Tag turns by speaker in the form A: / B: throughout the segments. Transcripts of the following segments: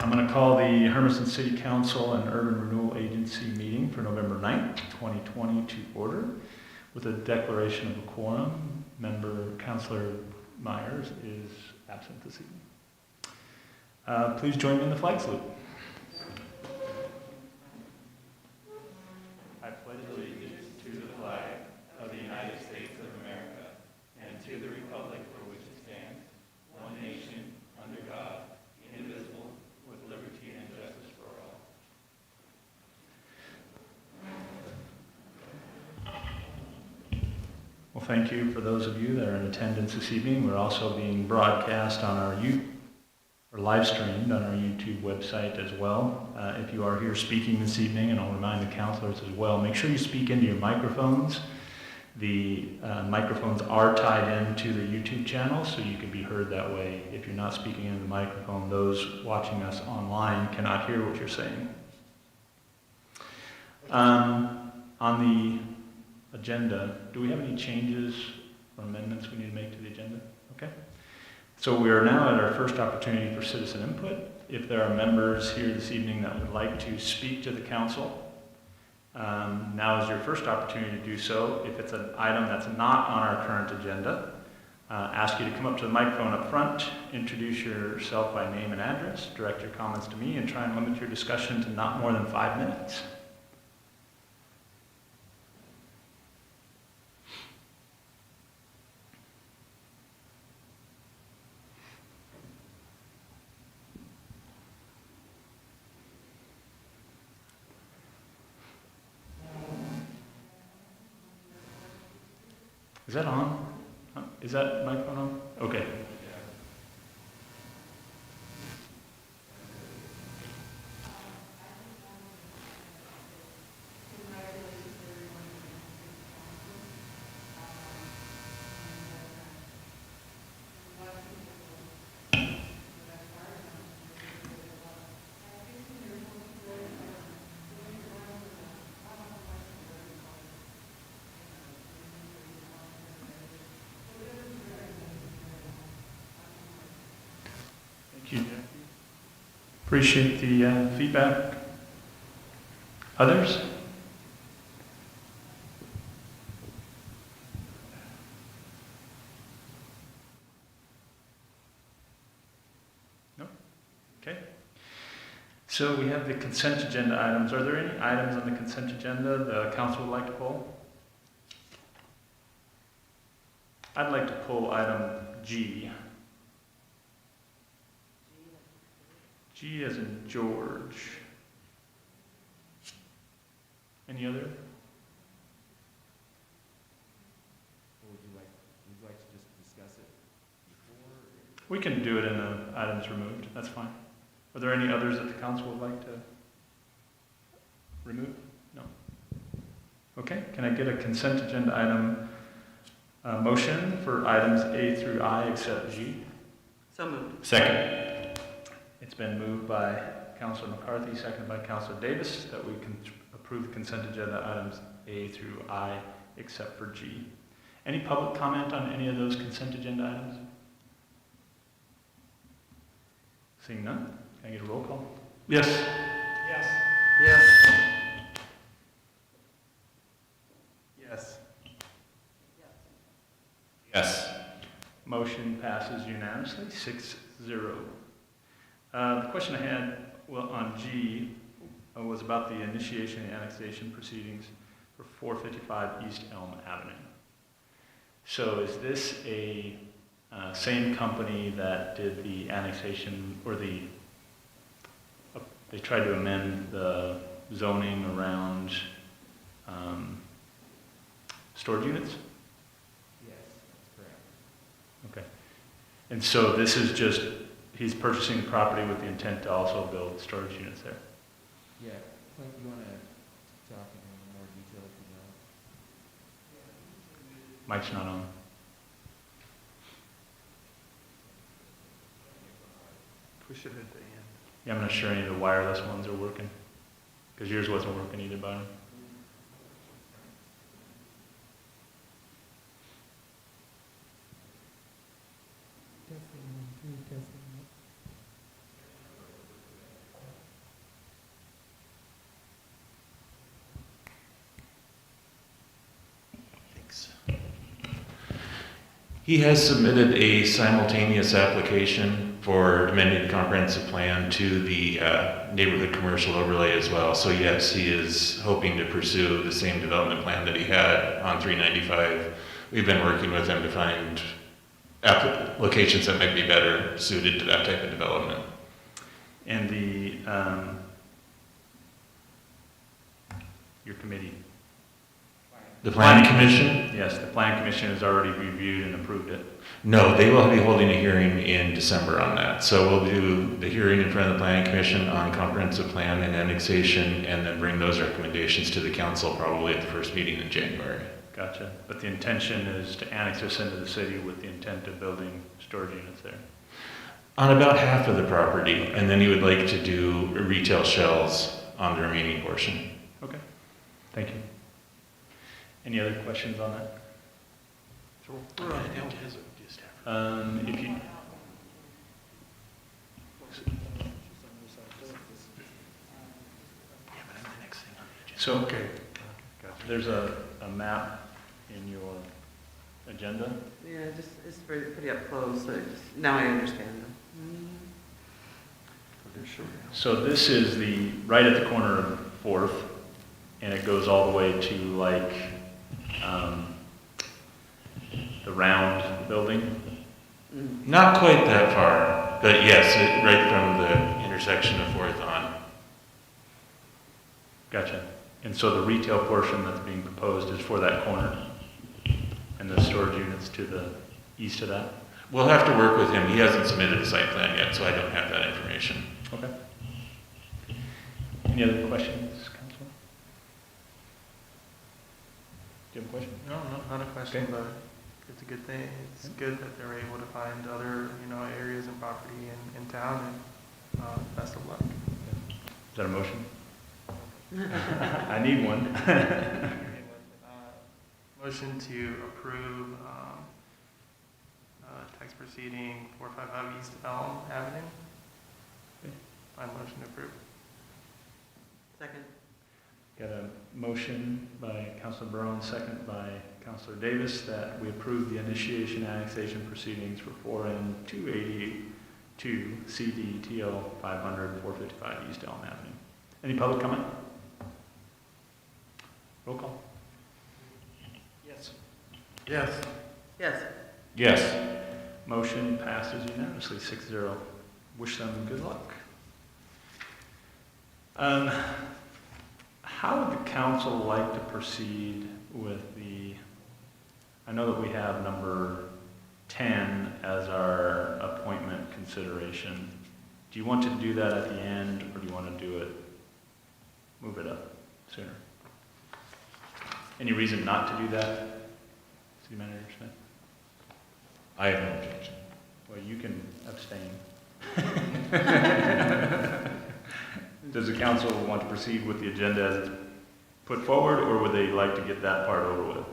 A: I'm going to call the Hermiston City Council and Urban Renewal Agency meeting for November 9th, 2020 to order with a declaration of a quorum. Member Councilor Myers is absent this evening. Please join me in the flag salute. I pledge allegiance to the flag of the United States of America and to the republic for which it stands, one nation, under God, indivisible, with liberty and justice for all. Well, thank you for those of you that are in attendance this evening. We're also being broadcast on our live streamed on our YouTube website as well. If you are here speaking this evening, and I'll remind the counselors as well, make sure you speak into your microphones. The microphones are tied into the YouTube channel, so you can be heard that way. If you're not speaking into the microphone, those watching us online cannot hear what you're saying. On the agenda, do we have any changes or amendments we need to make to the agenda? Okay. So we are now at our first opportunity for citizen input. If there are members here this evening that would like to speak to the council, now is your first opportunity to do so. If it's an item that's not on our current agenda, ask you to come up to the microphone up front, introduce yourself by name and address, direct your comments to me, and try and limit your discussion to not more than 5 minutes. Is that on? Is that microphone on? Okay. Thank you. Appreciate the feedback. Others? No? Okay. So we have the consent agenda items. Are there any items on the consent agenda the council would like to pull? I'd like to pull item G. G as in George. Any other?
B: Or would you like to just discuss it before?
A: We can do it in the items removed. That's fine. Are there any others that the council would like to remove? No. Okay. Can I get a consent agenda item motion for items A through I except G?
C: So moved.
A: Second. It's been moved by Councilor McCarthy, seconded by Councilor Davis, that we can approve the consent agenda items A through I except for G. Any public comment on any of those consent agenda items? Seeing none, can I get a roll call? Yes.
C: Yes. Yes.
B: Yes.
A: Yes. Motion passes unanimously, 6-0. The question I had on G was about the initiation and annexation proceedings for 455 East Elm Avenue. So is this a same company that did the annexation, or they tried to amend the zoning around storage units?
B: Yes, that's correct.
A: Okay. And so this is just, he's purchasing the property with the intent to also build storage units there.
B: Yeah, Clint, you want to talk in more detail if you know?
A: Mike's not on.
C: Push it at the end.
A: Yeah, I'm not sure any of the wireless ones are working, because yours wasn't working either, Byron.
D: He has submitted a simultaneous application for amending the comprehensive plan to the neighborhood commercial overlay as well. So yes, he is hoping to pursue the same development plan that he had on 395. We've been working with him to find locations that might be better suited to that type of development.
A: And your committee?
D: The Planning Commission?
A: Yes, the Planning Commission has already reviewed and approved it.
D: No, they will be holding a hearing in December on that. So we'll do the hearing in front of the Planning Commission on comprehensive plan and annexation, and then bring those recommendations to the council probably at the first meeting in January.
A: Gotcha. But the intention is to annex this into the city with the intent of building storage units there.
D: On about half of the property, and then he would like to do retail shells on the remaining portion.
A: Okay, thank you. Any other questions on that?
C: So we're on L.
A: If you, so
C: Okay. Gotcha.
A: there's a map in your agenda.
C: Yeah, it's pretty up close, so now I understand them.
A: So this is right at the corner of 4th, and it goes all the way to like the round building.
D: Not quite that far, but yes, right from the intersection of 4th on.
A: Gotcha. And so the retail portion that's being proposed is for that corner, and the storage units to the east of that?
D: We'll have to work with him. He hasn't submitted a site plan yet, so I don't have that information.
A: Okay. Any other questions, Council? Do you have a question?
E: No, not a question,
A: Okay.
E: but it's a good thing. It's good that they're able to find other, areas and property in town, and best of luck.
A: Is that a motion? I need one.
E: Motion to approve tax proceeding 455 East Elm Avenue.
A: Okay.
E: My motion approved.
C: Second.
A: Got a motion by Councilor Barone, second by Councilor Davis, that we approve the initiation annexation proceedings for 4N 282 CD TL 500 455 East Elm Avenue. Any public comment? Roll call. Yes.
C: Yes.
D: Yes.
A: Motion passes unanimously, 6-0. Wish them good luck. How would the council like to proceed with I know that we have number 10 as our appointment consideration. Do you want to do that at the end, or do you want to move it up sooner? Any reason not to do that, City Manager Smith?
D: I have no objection.
A: Well, you can abstain. Does the council want to proceed with the agenda as it's put forward, or would they like to get that part over with?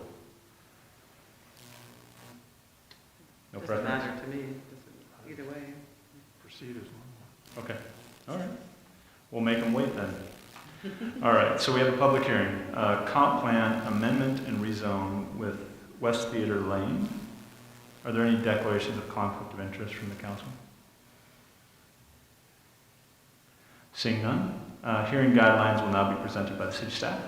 A: No
C: Doesn't
A: preference?
C: matter to me, either way.
E: Proceed as normal.
A: Okay, all right. We'll make them wait then. All right, so we have a public hearing. Comp plan amendment and rezone with West Theater Lane. Are there any declarations of conflict of interest from the council? Seeing none, hearing guidelines will now be presented by the city staff.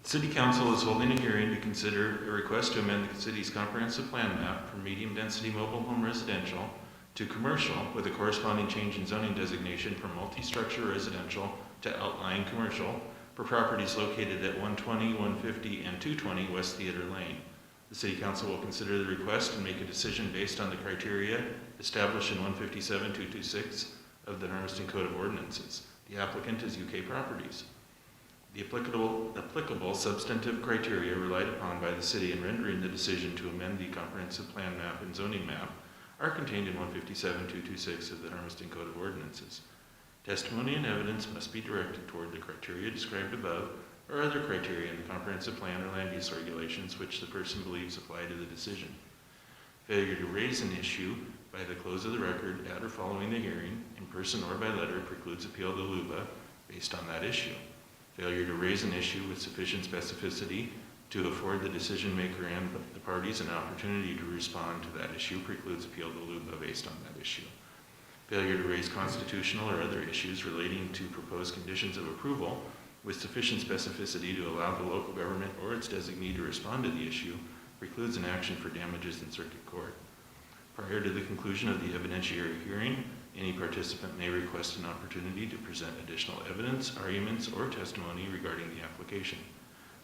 D: The City Council is holding a hearing to consider a request to amend the city's comprehensive plan map from medium-density mobile home residential to commercial with a corresponding change in zoning designation from multi-structure residential to outlying commercial for properties located at 120, 150, and 220 West Theater Lane. The City Council will consider the request and make a decision based on the criteria established in 157-226 of the Hermiston Code of Ordinances. The applicant is UK Properties. The applicable substantive criteria relied upon by the city in rendering the decision to amend the comprehensive plan map and zoning map are contained in 157-226 of the Hermiston Code of Ordinances. Testimony and evidence must be directed toward the criteria described above or other criteria in the comprehensive plan or land use regulations which the person believes apply to the decision. Failure to raise an issue by the close of the record at or following the hearing, in person or by letter, precludes appeal to LUBA based on that issue. Failure to raise an issue with sufficient specificity to afford the decision maker and the parties an opportunity to respond to that issue precludes appeal to LUPA based on that issue. Failure to raise constitutional or other issues relating to proposed conditions of approval with sufficient specificity to allow the local government or its designee to respond to the issue precludes an action for damages in circuit court. Prior to the conclusion of the evidentiary hearing, any participant may request an opportunity to present additional evidence, arguments, or testimony regarding the application.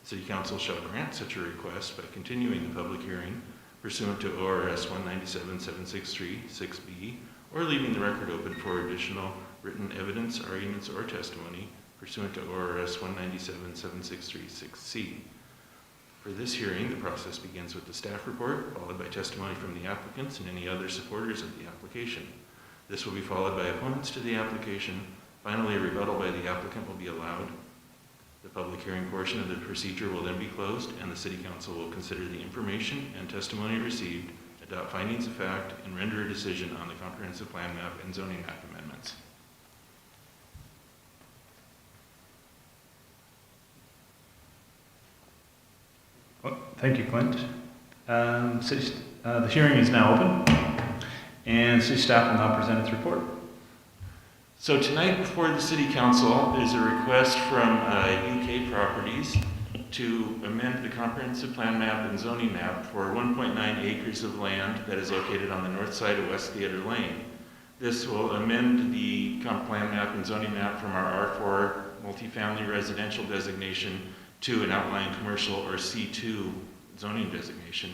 D: The City Council shall grant such a request by continuing the public hearing pursuant to ORS 197-763-6B, or leaving the record open for additional written evidence, arguments, or testimony pursuant to ORS 197-763-6C. For this hearing, the process begins with the staff report, followed by testimony from the applicants and any other supporters of the application. This will be followed by opponents to the application. Finally, a rebuttal by the applicant will be allowed. The public hearing portion of the procedure will then be closed, and the City Council will consider the information and testimony received, adopt findings of fact, and render a decision on the comprehensive plan map and zoning map amendments.
A: Well, thank you, Clint. The hearing is now open, and City staff will now present its report.
D: So tonight before the City Council is a request from UK Properties to amend the comprehensive plan map and zoning map for 1.9 acres of land that is located on the north side of West Theater Lane. This will amend the comp plan map and zoning map from our R4 multifamily residential designation to an outlying commercial or C2 zoning designation.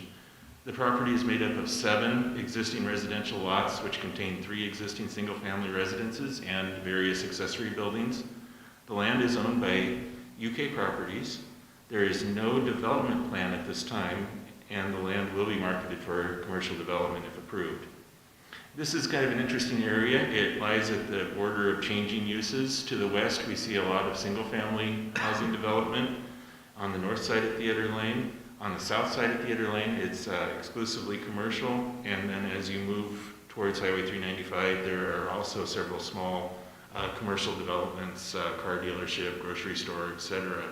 D: The property is made up of 7 existing residential lots, which contain 3 existing single-family residences and various accessory buildings. The land is owned by UK Properties. There is no development plan at this time, and the land will be marketed for commercial development if approved. This is kind of an interesting area. It lies at the border of changing uses. To the west, we see a lot of single-family housing development. On the north side of Theater Lane, on the south side of Theater Lane, it's exclusively commercial, and then as you move towards Highway 395, there are also several small commercial developments, car dealership, grocery store, etc.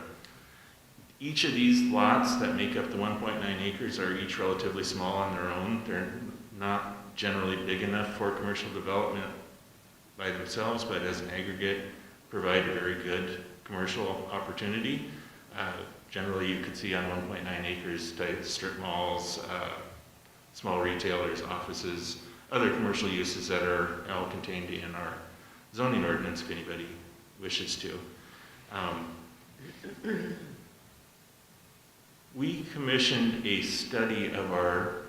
D: Each of these lots that make up the 1.9 acres are each relatively small on their own. They're not generally big enough for commercial development by themselves, but as an aggregate provide a very good commercial opportunity. Generally, you could see on 1.9 acres type strip malls, small retailers, offices, other commercial uses that are all contained in our zoning ordinance if anybody wishes to. We commissioned a study of our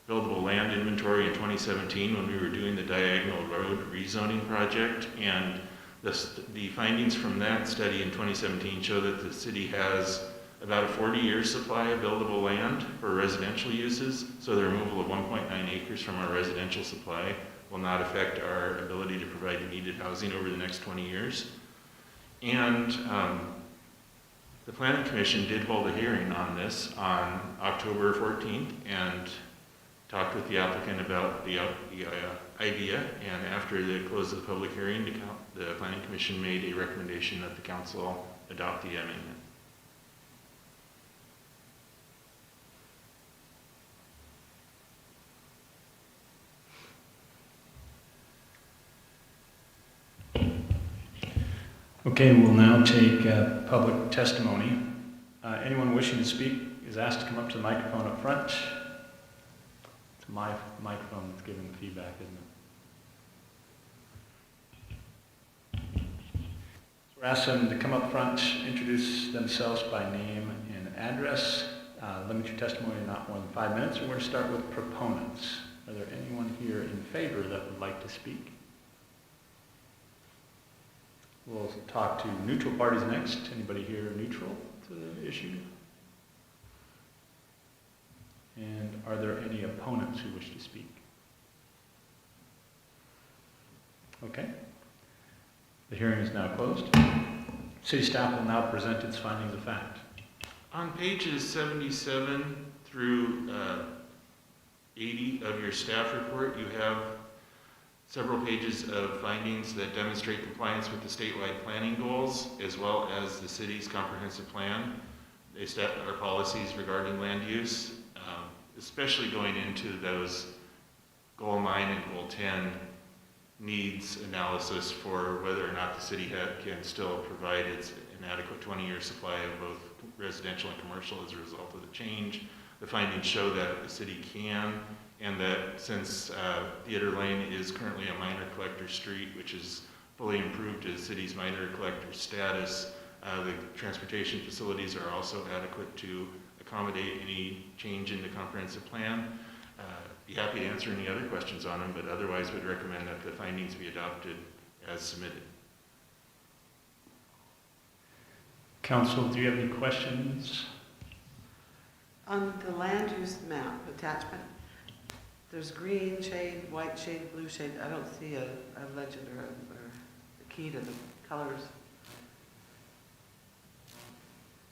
D: buildable land inventory in 2017 when we were doing the Diagonal Road rezoning project, and the findings from that study in 2017 show that the city has about a 40-year supply of buildable land for residential uses, so the removal of 1.9 acres from our residential supply will not affect our ability to provide needed housing over the next 20 years. And the Planning Commission did hold a hearing on this on October 14th and talked with the applicant about the idea, and after the close of the public hearing, the Planning Commission made a recommendation that the council adopt the amendment.
A: Okay, we'll now take public testimony. Anyone wishing to speak is asked to come up to the microphone up front. It's my microphone that's giving the feedback, isn't it? So we're asking them to come up front, introduce themselves by name and address. Limit your testimony to not more than 5 minutes. We're going to start with proponents. Are there anyone here in favor that would like to speak? We'll talk to neutral parties next. Anybody here neutral to the issue? And are there any opponents who wish to speak? Okay. The hearing is now closed. City staff will now present its findings of fact.
D: On pages 77 through 80 of your staff report, you have several pages of findings that demonstrate compliance with the statewide planning goals, as well as the city's comprehensive plan. our policies regarding land use, especially going into those goal 9 and goal 10 needs analysis for whether or not the city can still provide its an adequate 20-year supply of both residential and commercial as a result of the change. The findings show that the city can, and that since Theater Lane is currently a minor collector street, which is fully improved to the city's minor collector status, the transportation facilities are also adequate to accommodate any change in the comprehensive plan. Be happy to answer any other questions on them, but otherwise would recommend that the findings be adopted as submitted.
A: Council, do you have any questions?
C: On the land use map attachment, there's green shade, white shade, blue shade. I don't see a legend or a key to the colors.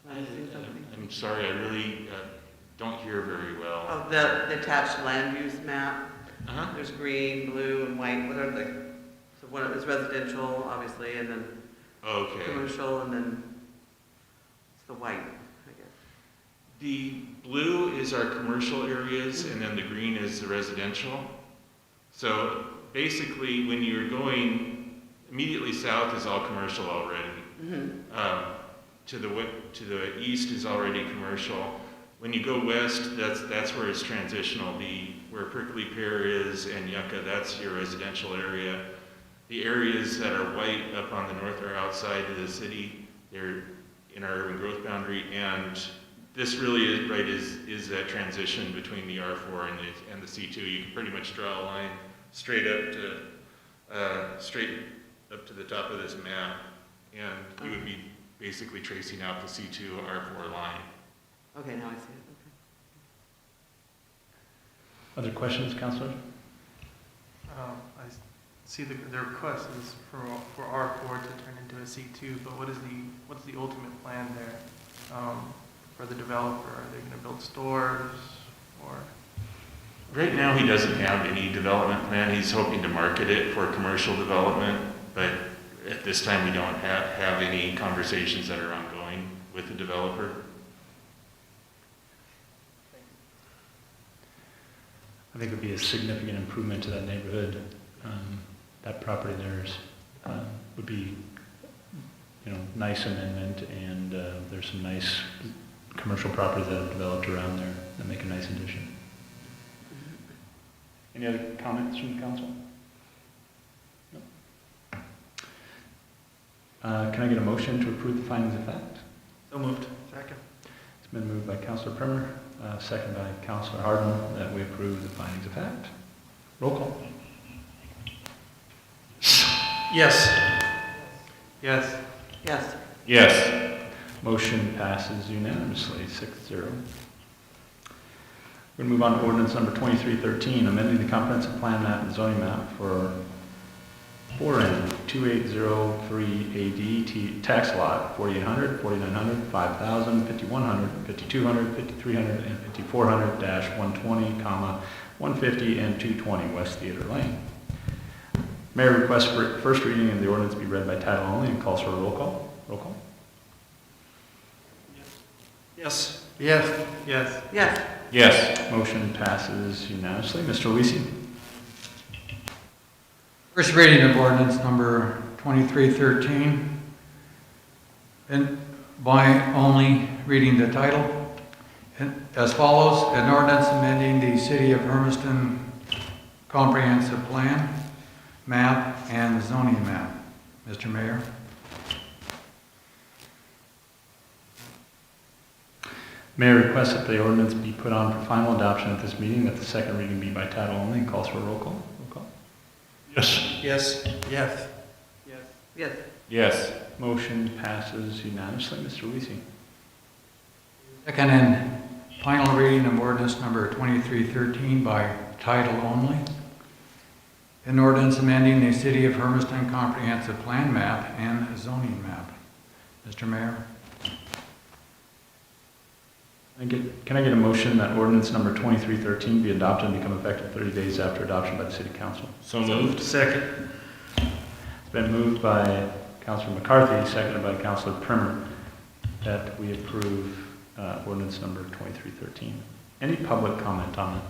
C: Am I missing something?
D: I'm sorry, I really don't hear very well.
C: Oh, the attached land use map.
D: Uh-huh.
C: There's green, blue, and white. What are the, so one is residential, obviously, and then
D: Okay.
C: commercial, and then it's the white, I guess.
D: The blue is our commercial areas, and then the green is the residential. So basically, when you're going immediately south is all commercial already.
C: Mm-hmm.
D: To the east is already commercial. When you go west, that's where it's transitional. Where Prickly Pear is and Yucca, that's your residential area. The areas that are white up on the north are outside of the city. They're in our urban growth boundary, and this really is that transition between the R4 and the C2. You can pretty much draw a line straight up to the top of this map, and you would be basically tracing out the C2 R4 line.
C: Okay, now I see it.
A: Other questions, Councilor?
E: I see the request is for R4 to turn into a C2, but what's the ultimate plan there for the developer? Are they going to build stores or?
D: Right now, he doesn't have any development plan. He's hoping to market it for commercial development, but at this time, we don't have any conversations that are ongoing with the developer.
A: I think it would be a significant improvement to that neighborhood. That property there would be, nice amendment, and there's some nice commercial properties that have developed around there that make a nice addition. Any other comments from the council? No. Can I get a motion to approve the findings of fact?
E: So moved. Second.
A: It's been moved by Councilor Primer, second by Councilor Hardin, that we approve the findings of fact. Roll call.
E: Yes. Yes.
C: Yes.
D: Yes.
A: Motion passes unanimously, 6-0. We're going to move on to ordinance number 2313, amending the comprehensive plan map and zoning map for 4N 2803 AD tax lot 4800, 4900, 5000, 5100, 5200, 5300, and 5400-120, 150, and 220 West Theater Lane. Mayor requests for first reading of the ordinance be read by title only and calls for a roll call. Roll call.
E: Yes. Yes. Yes.
C: Yes.
D: Yes.
A: Motion passes unanimously. Mr. Luisi.
F: First reading of ordinance number 2313, and by only reading the title, as follows: an ordinance amending the City of Hermiston comprehensive plan, map, and zoning map. Mr. Mayor.
A: Mayor requests that the ordinance be put on for final adoption at this meeting, that the second reading be by title only, and calls for a roll call. Roll call.
D: Yes.
E: Yes. Yes. Yes.
C: Yes.
D: Yes.
A: Motion passes unanimously. Mr. Luisi.
F: Second and final reading of ordinance number 2313 by title only. An ordinance amending the City of Hermiston comprehensive plan map and zoning map. Mr. Mayor.
A: Can I get a motion that ordinance number 2313 be adopted and become effective 30 days after adoption by the City Council?
D: So moved.
E: Second.
A: It's been moved by Councilor McCarthy, seconded by Councilor Primer, that we approve ordinance number 2313. Any public comment on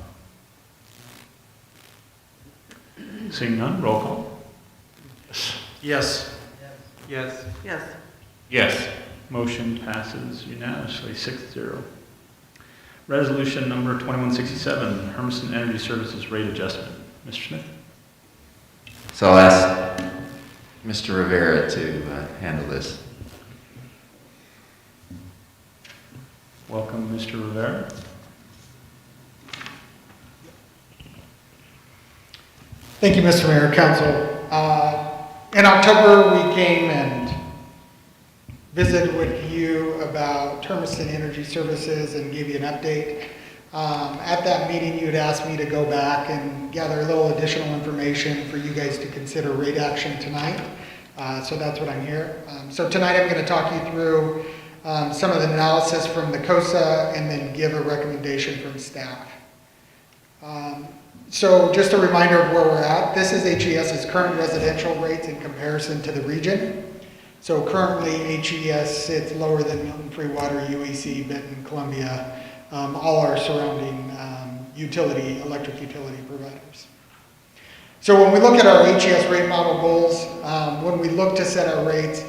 A: it? Seeing none, roll call.
F: Yes.
E: Yes.
C: Yes.
D: Yes.
A: Motion passes unanimously, 6-0. Resolution number 2167, Hermiston Energy Services Rate Adjustment. Mr. Smith?
G: So I'll ask Mr. Rivera to handle this.
A: Welcome, Mr. Rivera.
H: Thank you, Mr. Mayor, Council. In October, we came and visited with you about Hermiston Energy Services and gave you an update. At that meeting, you had asked me to go back and gather a little additional information for you guys to consider rate action tonight. So that's what I'm here. So tonight, I'm going to talk you through some of the analysis from the COSA and then give a recommendation from staff. So just a reminder of where we're at. This is HES's current residential rates in comparison to the region. So currently HES sits lower than Milton Free Water, UEC, Benton, Columbia, all our surrounding electric utility providers. So when we look at our HES rate model goals, when we look to set our rates,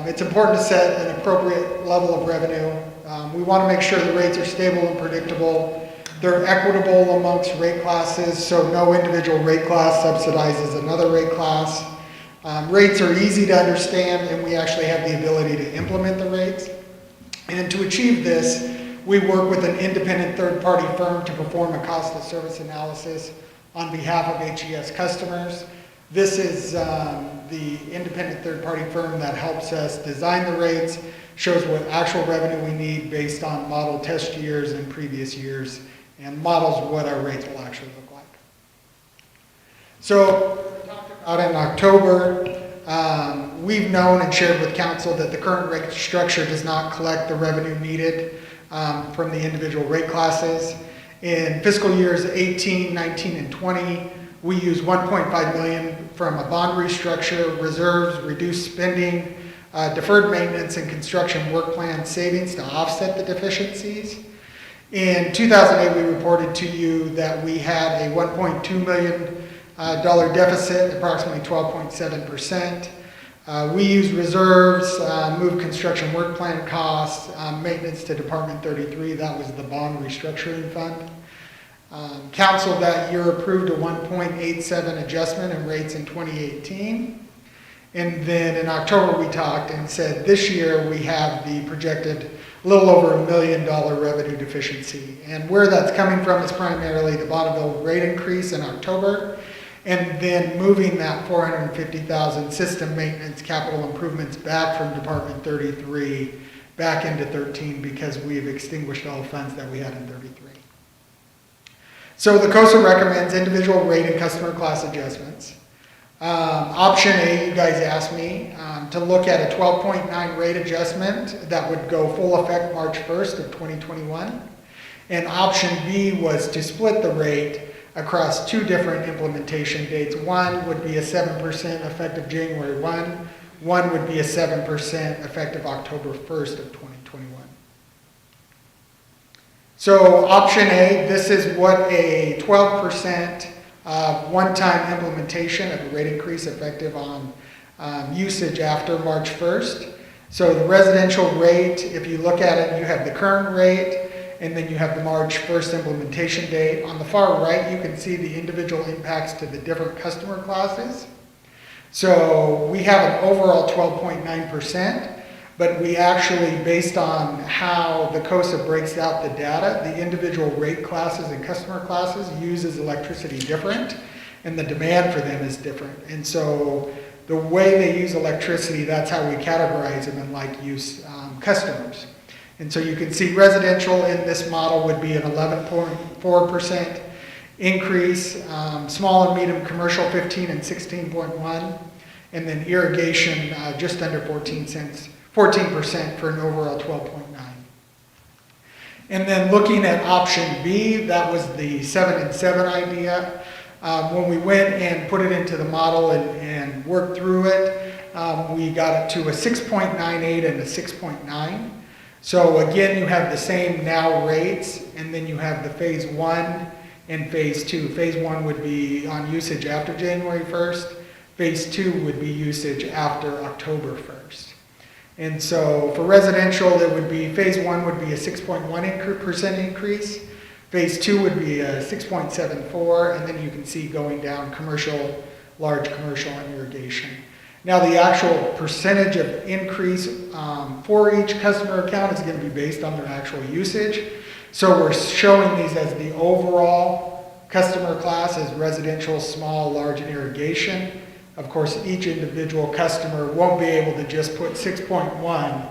H: it's important to set an appropriate level of revenue. We want to make sure the rates are stable and predictable. They're equitable amongst rate classes, so no individual rate class subsidizes another rate class. Rates are easy to understand, and we actually have the ability to implement the rates. And to achieve this, we work with an independent third-party firm to perform a cost of service analysis on behalf of HES customers. This is the independent third-party firm that helps us design the rates, shows what actual revenue we need based on model test years and previous years, and models what our rates will actually look like. So, out in October, we've known and shared with council that the current rate structure does not collect the revenue needed from the individual rate classes. In fiscal years 18, 19, and 20, we used $1.5 million from a bond restructure, reserves, reduced spending, deferred maintenance, and construction work plan savings to offset the deficiencies. In 2008, we reported to you that we had a $1.2 million deficit, approximately 12.7%. We used reserves, moved construction work plan costs, maintenance to Department 33, that was the bond restructuring fund. Council that year approved a 1.87 adjustment in rates in 2018. And then in October we talked and said this year we have the projected little over $1 million revenue deficiency. And where that's coming from is primarily the Bonneville rate increase in October, and then moving that $450,000 system maintenance capital improvements back from Department 33 back into 13 because we've extinguished all the funds that we had in 33. So the COSA recommends individual rate and customer class adjustments. Option A, you guys asked me to look at a 12.9 rate adjustment that would go full effect March 1st of 2021. And option B was to split the rate across two different implementation dates. One would be a 7% effective January 1. One would be a 7% effective October 1st of 2021. So option A, this is what a 12% one-time implementation of a rate increase effective on usage after March 1st. So the residential rate, if you look at it, you have the current rate, and then you have the March 1st implementation date. On the far right, you can see the individual impacts to the different customer classes. So we have an overall 12.9%, but we actually, based on how the COSA breaks out the data, the individual rate classes and customer classes uses electricity different, and the demand for them is different. And so the way they use electricity, that's how we categorize them in like use customers. And so you can see residential in this model would be an 11.4% increase, small and medium commercial 15 and 16.1, and then irrigation just under 14% for an overall 12.9. And then looking at option B, that was the 7 and 7 idea. When we went and put it into the model and worked through it, we got it to a 6.98 and a 6.9. So again, you have the same now rates, and then you have the phase 1 and phase 2. Phase 1 would be on usage after January 1st. Phase 2 would be usage after October 1st. And so for residential, it would be, phase 1 would be a 6.1% increase. Phase 2 would be a 6.74, and then you can see going down commercial, large commercial and irrigation. Now the actual percentage of increase for each customer account is going to be based on their actual usage. So we're showing these as the overall customer class as residential, small, large, and irrigation. Of course, each individual customer won't be able to just put 6.1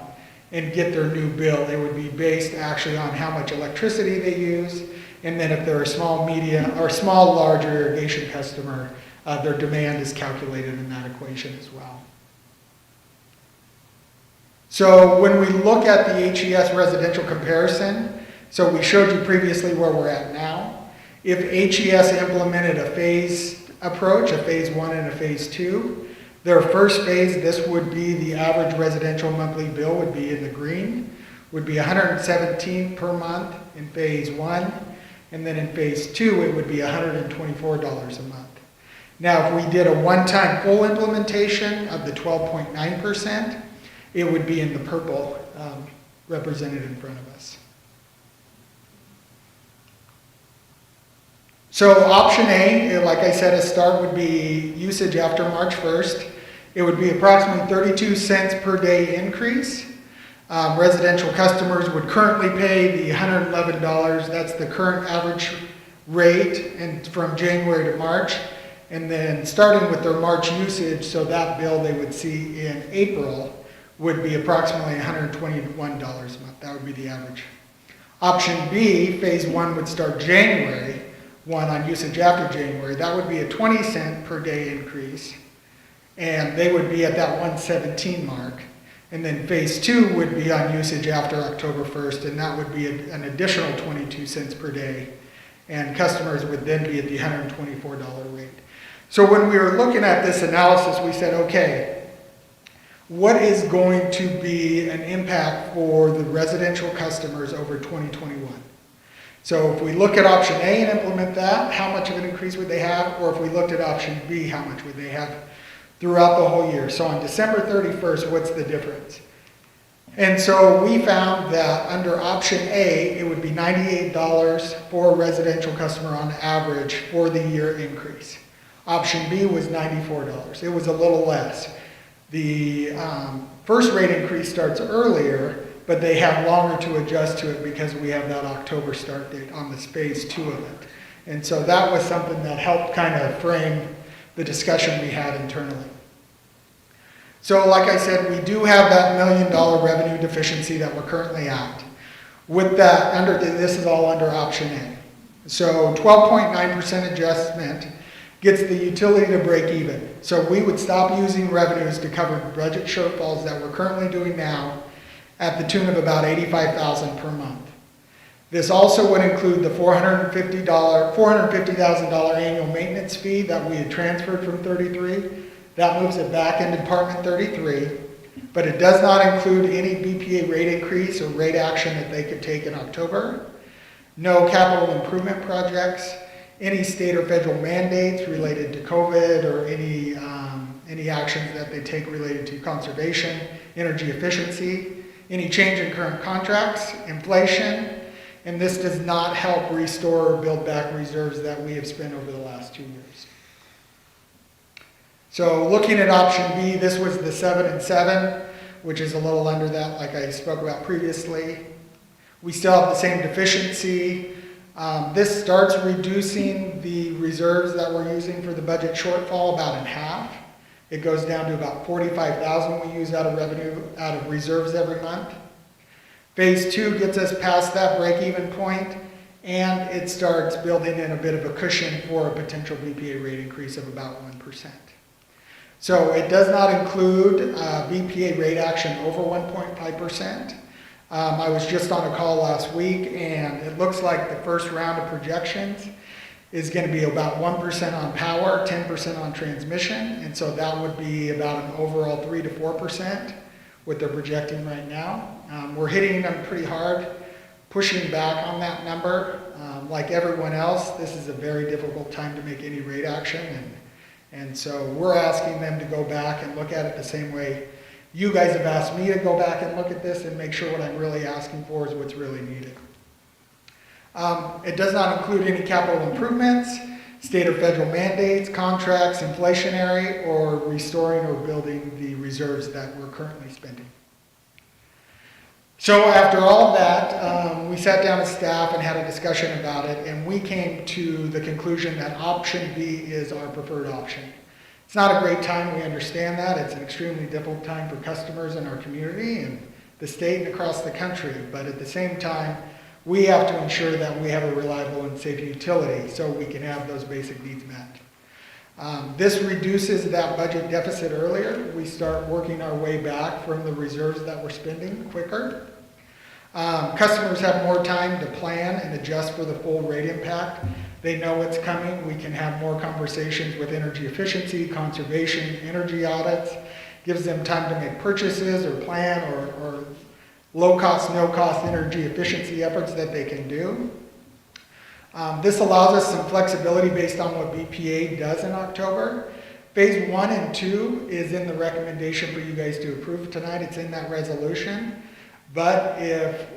H: and get their new bill. It would be based actually on how much electricity they use, and then if they're a small, medium, or small, large irrigation customer, their demand is calculated in that equation as well. So when we look at the HES residential comparison, so we showed you previously where we're at now. If HES implemented a phased approach, a phase 1 and a phase 2, their first phase, this would be the average residential monthly bill would be in the green, would be $117 per month in phase 1, and then in phase 2 it would be $124 a month. Now if we did a one-time full implementation of the 12.9%, it would be in the purple represented in front of us. So option A, like I said, a start would be usage after March 1st. It would be approximately 32 cents per day increase. Residential customers would currently pay the $111. That's the current average rate and from January to March. And then starting with their March usage, so that bill they would see in April would be approximately $121 a month. That would be the average. Option B, phase 1 would start January 1 on usage after January. That would be a 20 cent per day increase. And they would be at that 117 mark. And then phase 2 would be on usage after October 1st, and that would be an additional 22 cents per day. And customers would then be at the $124 rate. So when we were looking at this analysis, we said, okay, what is going to be an impact for the residential customers over 2021? So if we look at option A and implement that, how much of an increase would they have? Or if we looked at option B, how much would they have throughout the whole year? So on December 31st, what's the difference? And so we found that under option A, it would be $98 for a residential customer on average for the year increase. Option B was $94. It was a little less. The first rate increase starts earlier, but they have longer to adjust to it because we have that October start date on this phase 2 of it. And so that was something that helped kind of frame the discussion we had internally. So like I said, we do have that $1 million revenue deficiency that we're currently at. With that, this is all under option A. So 12.9% adjustment gets the utility to break even. So we would stop using revenues to cover budget shortfalls that we're currently doing now at the tune of about $85,000 per month. This also would include the $450,000 annual maintenance fee that we had transferred from 33. That moves it back into Department 33, but it does not include any BPA rate increase or rate action that they could take in October. No capital improvement projects, any state or federal mandates related to COVID or any actions that they take related to conservation, energy efficiency, any change in current contracts, inflation, and this does not help restore or build back reserves that we have spent over the last 2 years. So looking at option B, this was the 7 and 7, which is a little under that like I spoke about previously. We still have the same deficiency. This starts reducing the reserves that we're using for the budget shortfall about in half. It goes down to about $45,000 we use out of reserves every month. Phase 2 gets us past that break-even point, and it starts building in a bit of a cushion for a potential BPA rate increase of about 1%. So it does not include BPA rate action over 1.5%. I was just on a call last week, and it looks like the first round of projections is going to be about 1% on power, 10% on transmission, and so that would be about an overall 3 to 4%, what they're projecting right now. We're hitting them pretty hard, pushing back on that number. Like everyone else, this is a very difficult time to make any rate action, and so we're asking them to go back and look at it the same way you guys have asked me to go back and look at this and make sure what I'm really asking for is what's really needed. It does not include any capital improvements, state or federal mandates, contracts, inflationary, or restoring or building the reserves that we're currently spending. So after all of that, we sat down as staff and had a discussion about it, and we came to the conclusion that option B is our preferred option. It's not a great time, we understand that. It's an extremely difficult time for customers in our community and the state and across the country, but at the same time, we have to ensure that we have a reliable and safe utility so we can have those basic needs met. This reduces that budget deficit earlier. We start working our way back from the reserves that we're spending quicker. Customers have more time to plan and adjust for the full rate impact. They know what's coming. We can have more conversations with energy efficiency, conservation, energy audits. Gives them time to make purchases or plan or low-cost, no-cost energy efficiency efforts that they can do. This allows us some flexibility based on what BPA does in October. Phase 1 and 2 is in the recommendation for you guys to approve tonight. It's in that resolution. But if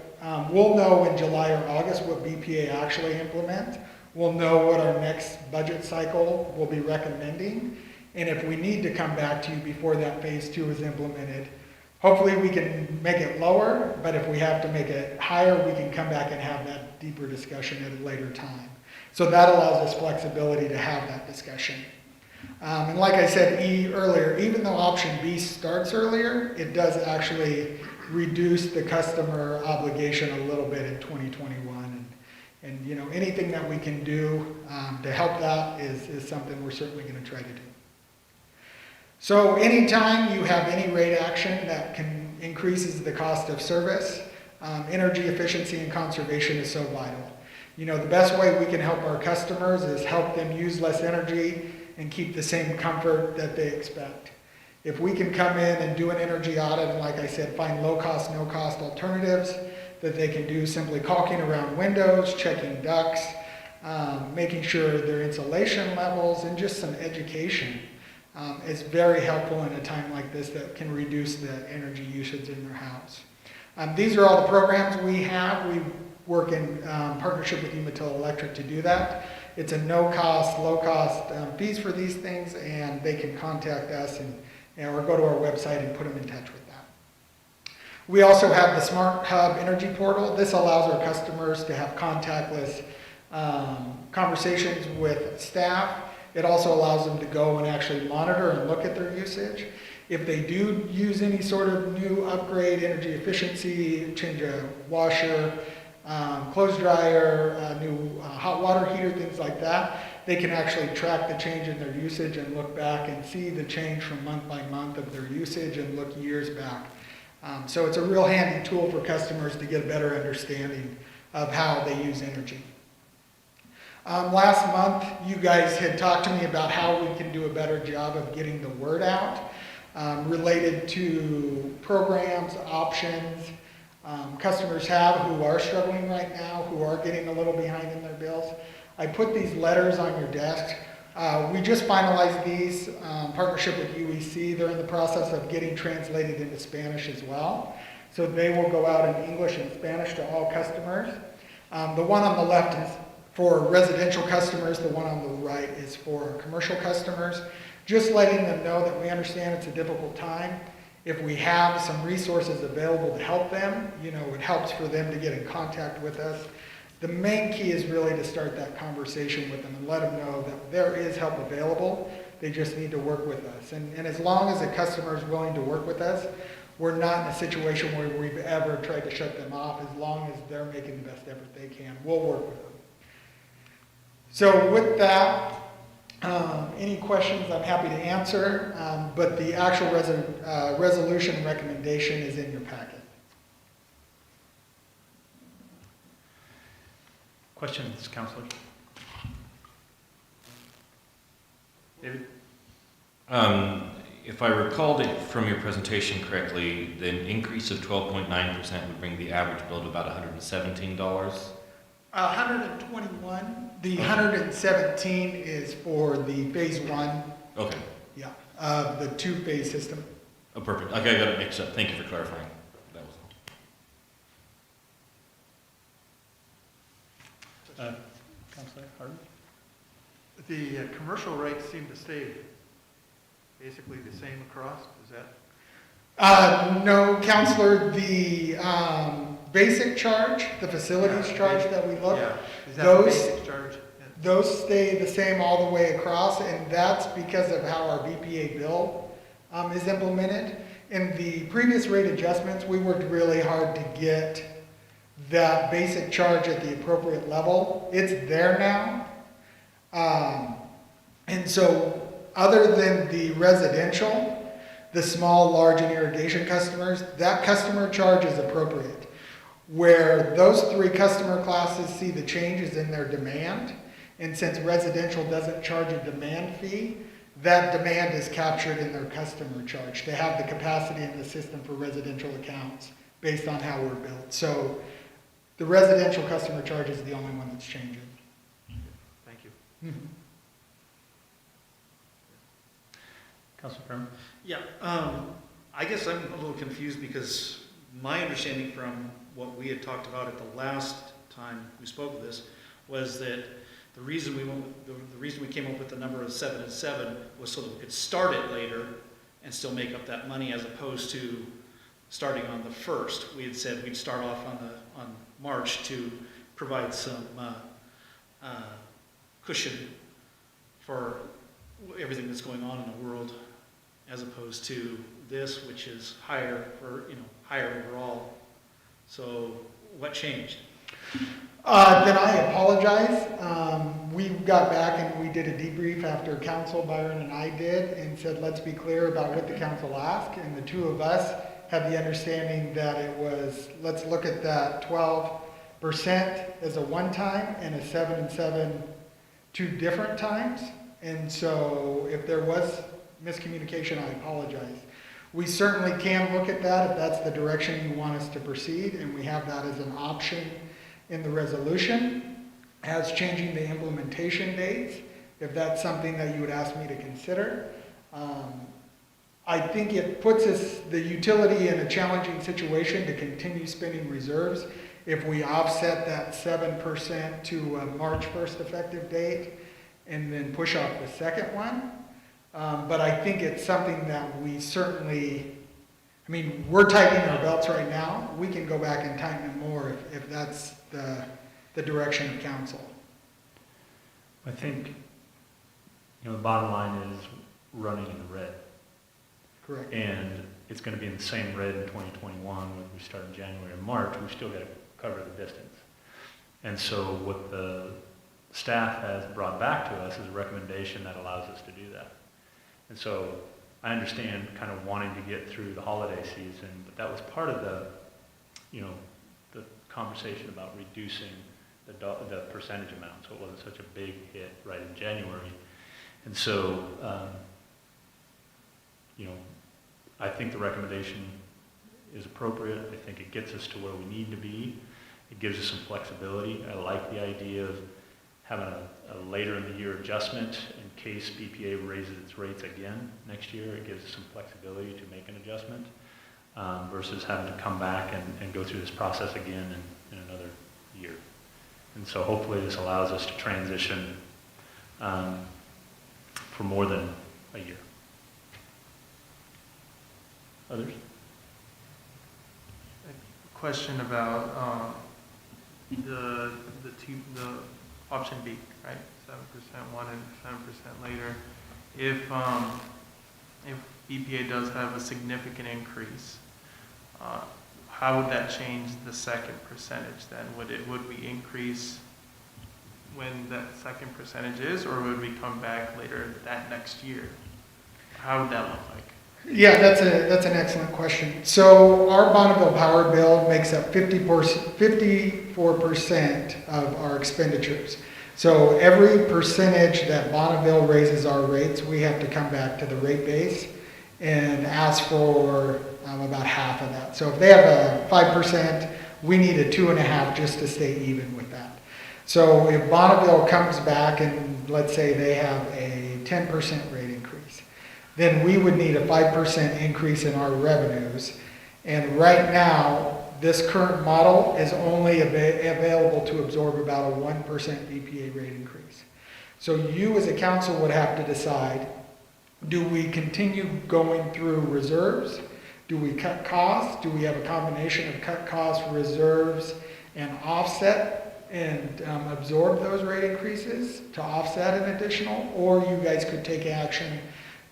H: we'll know in July or August what BPA actually implements, we'll know what our next budget cycle will be recommending. And if we need to come back to you before that phase 2 is implemented, hopefully we can make it lower, but if we have to make it higher, we can come back and have that deeper discussion at a later time. So that allows us flexibility to have that discussion. And like I said earlier, even though option B starts earlier, it does actually reduce the customer obligation a little bit in 2021. And you know, anything that we can do to help that is something we're certainly going to try to do. So anytime you have any rate action that increases the cost of service, energy efficiency and conservation is so vital. You know, the best way we can help our customers is help them use less energy and keep the same comfort that they expect. If we can come in and do an energy audit and, like I said, find low-cost, no-cost alternatives that they can do, simply caulking around windows, checking ducts, making sure their insulation levels, and just some education is very helpful in a time like this that can reduce the energy usage in their house. These are all the programs we have. We work in partnership with Untitled Electric to do that. It's a no-cost, low-cost fees for these things, and they can contact us or go to our website and put them in touch with that. We also have the Smart Hub Energy Portal. This allows our customers to have contactless conversations with staff. It also allows them to go and actually monitor and look at their usage. If they do use any sort of new upgrade, energy efficiency, change a washer, clothes dryer, new hot water heater, things like that, they can actually track the change in their usage and look back and see the change from month by month of their usage and look years back. So it's a real handy tool for customers to get a better understanding of how they use energy. Last month, you guys had talked to me about how we can do a better job of getting the word out related to programs, options, customers have who are struggling right now, who are getting a little behind in their bills. I put these letters on your desk. We just finalized these, partnership with UEC. They're in the process of getting translated into Spanish as well. So they will go out in English and Spanish to all customers. The one on the left is for residential customers. The one on the right is for commercial customers. Just letting them know that we understand it's a difficult time. If we have some resources available to help them, you know, it helps for them to get in contact with us. The main key is really to start that conversation with them and let them know that there is help available. They just need to work with us. And as long as a customer is willing to work with us, we're not in a situation where we've ever tried to shut them off. As long as they're making the best effort they can, we'll work with them. So with that, any questions I'm happy to answer, but the actual resolution recommendation is in your packet.
A: Questions, Counselor? David?
I: if I recalled it from your presentation correctly, the increase of 12.9% would bring the average bill to about $117.
H: 121. The 117 is for the phase one,
I: Okay.
H: yeah, of the two-phase system.
I: Oh, perfect. Okay, I got it mixed up. Thank you for clarifying. That was all.
A: Councilor Harden?
J: The commercial rates seem to stay basically the same across, is that?
H: No, Counselor, the basic charge, the facilities
J: Yeah,
H: charge
J: basic-
H: that we look,
J: Yeah, is that the
H: those-
J: basic charge? Yeah.
H: those stay the same all the way across, and that's because of how our BPA bill is implemented. In the previous rate adjustments, we worked really hard to get that basic charge at the appropriate level. It's there now. And so, other than the residential, the small, large, and irrigation customers, that customer charge is appropriate. Where those three customer classes see the changes in their demand, and since residential doesn't charge a demand fee, that demand is captured in their customer charge. They have the capacity in the system for residential accounts based on how we're built. So the residential customer charge is the only one that's changing.
J: Thank you.
A: Councilor Perrin?
K: Yeah, I guess I'm a little confused because my understanding from what we had talked about at the last time we spoke of this was that the reason we came up with the number of 7 and 7 was so that we could start it later and still make up that money, as opposed to starting on the 1st. We had said we'd start off on March to provide some cushion for everything that's going on in the world, as opposed to this, which is higher higher overall. So what changed?
H: Then I apologize. We got back and we did a debrief after council, Byron and I did, and said, let's be clear about what the council asked. And the two of us had the understanding that it was, let's look at that 12% as a one time and a 7 and 7 two different times. And so if there was miscommunication, I apologize. We certainly can look at that if that's the direction you want us to proceed, and we have that as an option in the resolution as changing the implementation dates, if that's something that you would ask me to consider. I think it puts us, the utility, in a challenging situation to continue spending reserves if we offset that 7% to a March 1st effective date and then push off the second one. But I think it's something that we certainly, we're tightening our belts right now. We can go back and tighten them more if that's the direction of council.
A: I think, the bottom line is running in the red.
H: Correct.
A: And it's going to be in the same red in 2021 when we start in January and March. We've still got to cover the distance. And so what the staff has brought back to us is a recommendation that allows us to do that. And so I understand kind of wanting to get through the holiday season, but that was part of the conversation about reducing the percentage amount, so it wasn't such a big hit right in January. And so, I think the recommendation is appropriate. I think it gets us to where we need to be. It gives us some flexibility. I like the idea of having a later in the year adjustment in case BPA raises its rates again next year. It gives us some flexibility to make an adjustment versus having to come back and go through this process again in another year. And so hopefully this allows us to transition for more than a year. Others?
E: A question about the option B, right? 7% one and 7% later. If BPA does have a significant increase, how would that change the second percentage then? Would we increase when that second percentage is, or would we come back later that next year? How would that look like?
H: Yeah, that's an excellent question. So our Bonneville Power bill makes up 54% of our expenditures. So every percentage that Bonneville raises our rates, we have to come back to the rate base and ask for about half of that. So if they have a 5%, we need a 2.5 just to stay even with that. So if Bonneville comes back and let's say they have a 10% rate increase, then we would need a 5% increase in our revenues. And right now, this current model is only available to absorb about a 1% BPA rate increase. So you as a council would have to decide, do we continue going through reserves? Do we cut costs? Do we have a combination of cut costs, reserves, and offset and absorb those rate increases to offset an additional? Or you guys could take action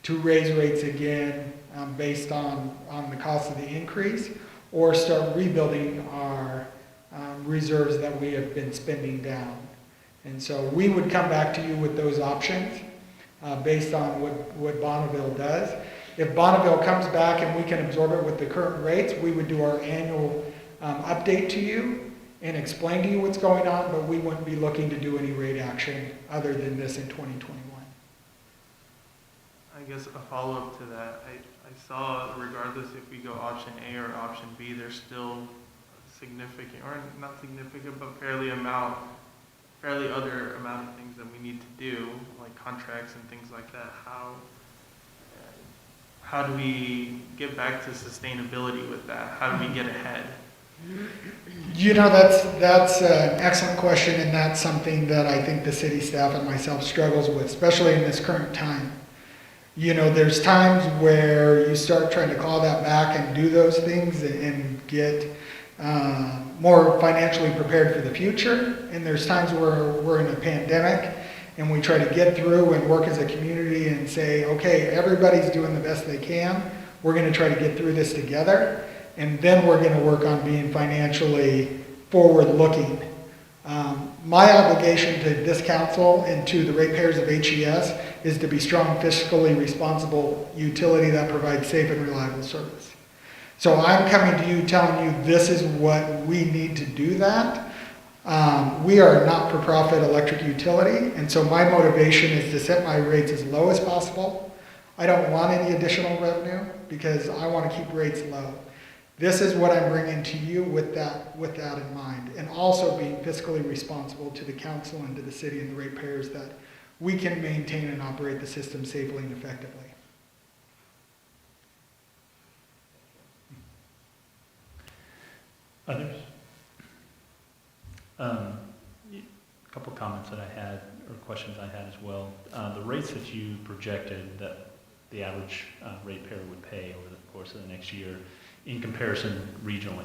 H: to raise rates again based on the cost of the increase, or start rebuilding our reserves that we have been spending down. And so we would come back to you with those options based on what Bonneville does. If Bonneville comes back and we can absorb it with the current rates, we would do our annual update to you and explain to you what's going on, but we wouldn't be looking to do any rate action other than this in 2021.
E: I guess a follow-up to that, I saw regardless if we go option A or option B, there's still significant, or not significant, but fairly other amount of things that we need to do, like contracts and things like that. How do we get back to sustainability with that? How do we get ahead?
H: You know, that's an excellent question, and that's something that I think the city staff and myself struggles with, especially in this current time. You know, there's times where you start trying to claw that back and do those things and get more financially prepared for the future. And there's times where we're in a pandemic and we try to get through and work as a community and say, okay, everybody's doing the best they can. We're going to try to get through this together. And then we're going to work on being financially forward-looking. My obligation to this council and to the ratepayers of HES is to be strong, fiscally responsible utility that provides safe and reliable service. So I'm coming to you telling you this is what we need to do that. We are a not-for-profit electric utility, and so my motivation is to set my rates as low as possible. I don't want any additional revenue because I want to keep rates low. This is what I'm bringing to you with that in mind, and also being fiscally responsible to the council and to the city and the ratepayers that we can maintain and operate the system safely and effectively.
A: Others? A couple comments that I had, or questions I had as well. The rates that you projected that the average ratepayer would pay over the course of the next year in comparison regionally,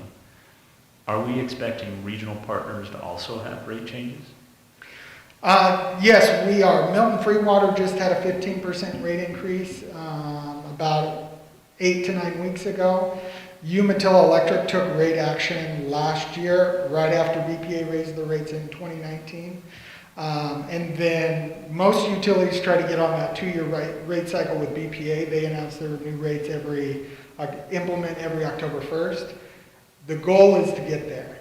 A: are we expecting regional partners to also have rate changes?
H: Yes, we are. Milton Freewater just had a 15% rate increase about 8 to 9 weeks ago. Umatilla Electric took rate action last year, right after BPA raised the rates in 2019. And then most utilities try to get on that 2-year rate cycle with BPA. They announce their new rates implement every October 1st. The goal is to get there.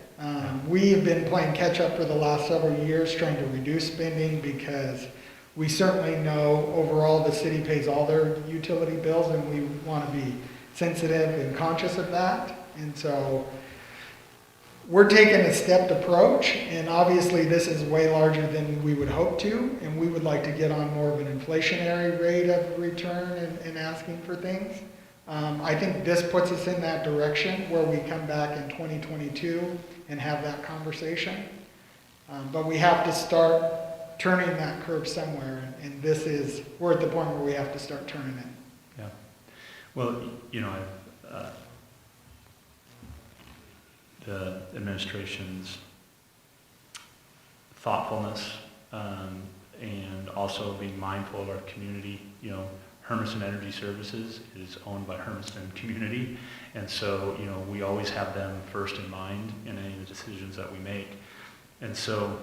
H: We have been playing catch up for the last several years, trying to reduce spending because we certainly know overall the city pays all their utility bills, and we want to be sensitive and conscious of that. And so we're taking a stepped approach, and obviously this is way larger than we would hope to, and we would like to get on more of an inflationary rate of return and asking for things. I think this puts us in that direction where we come back in 2022 and have that conversation. But we have to start turning that curve somewhere, and we're at the point where we have to start turning it.
A: Yeah. Well, you know, the administration's thoughtfulness and also being mindful of our community, you know, Hermiston Energy Services is owned by Hermiston Community, and so, you know, we always have them first in mind in any of the decisions that we make. And so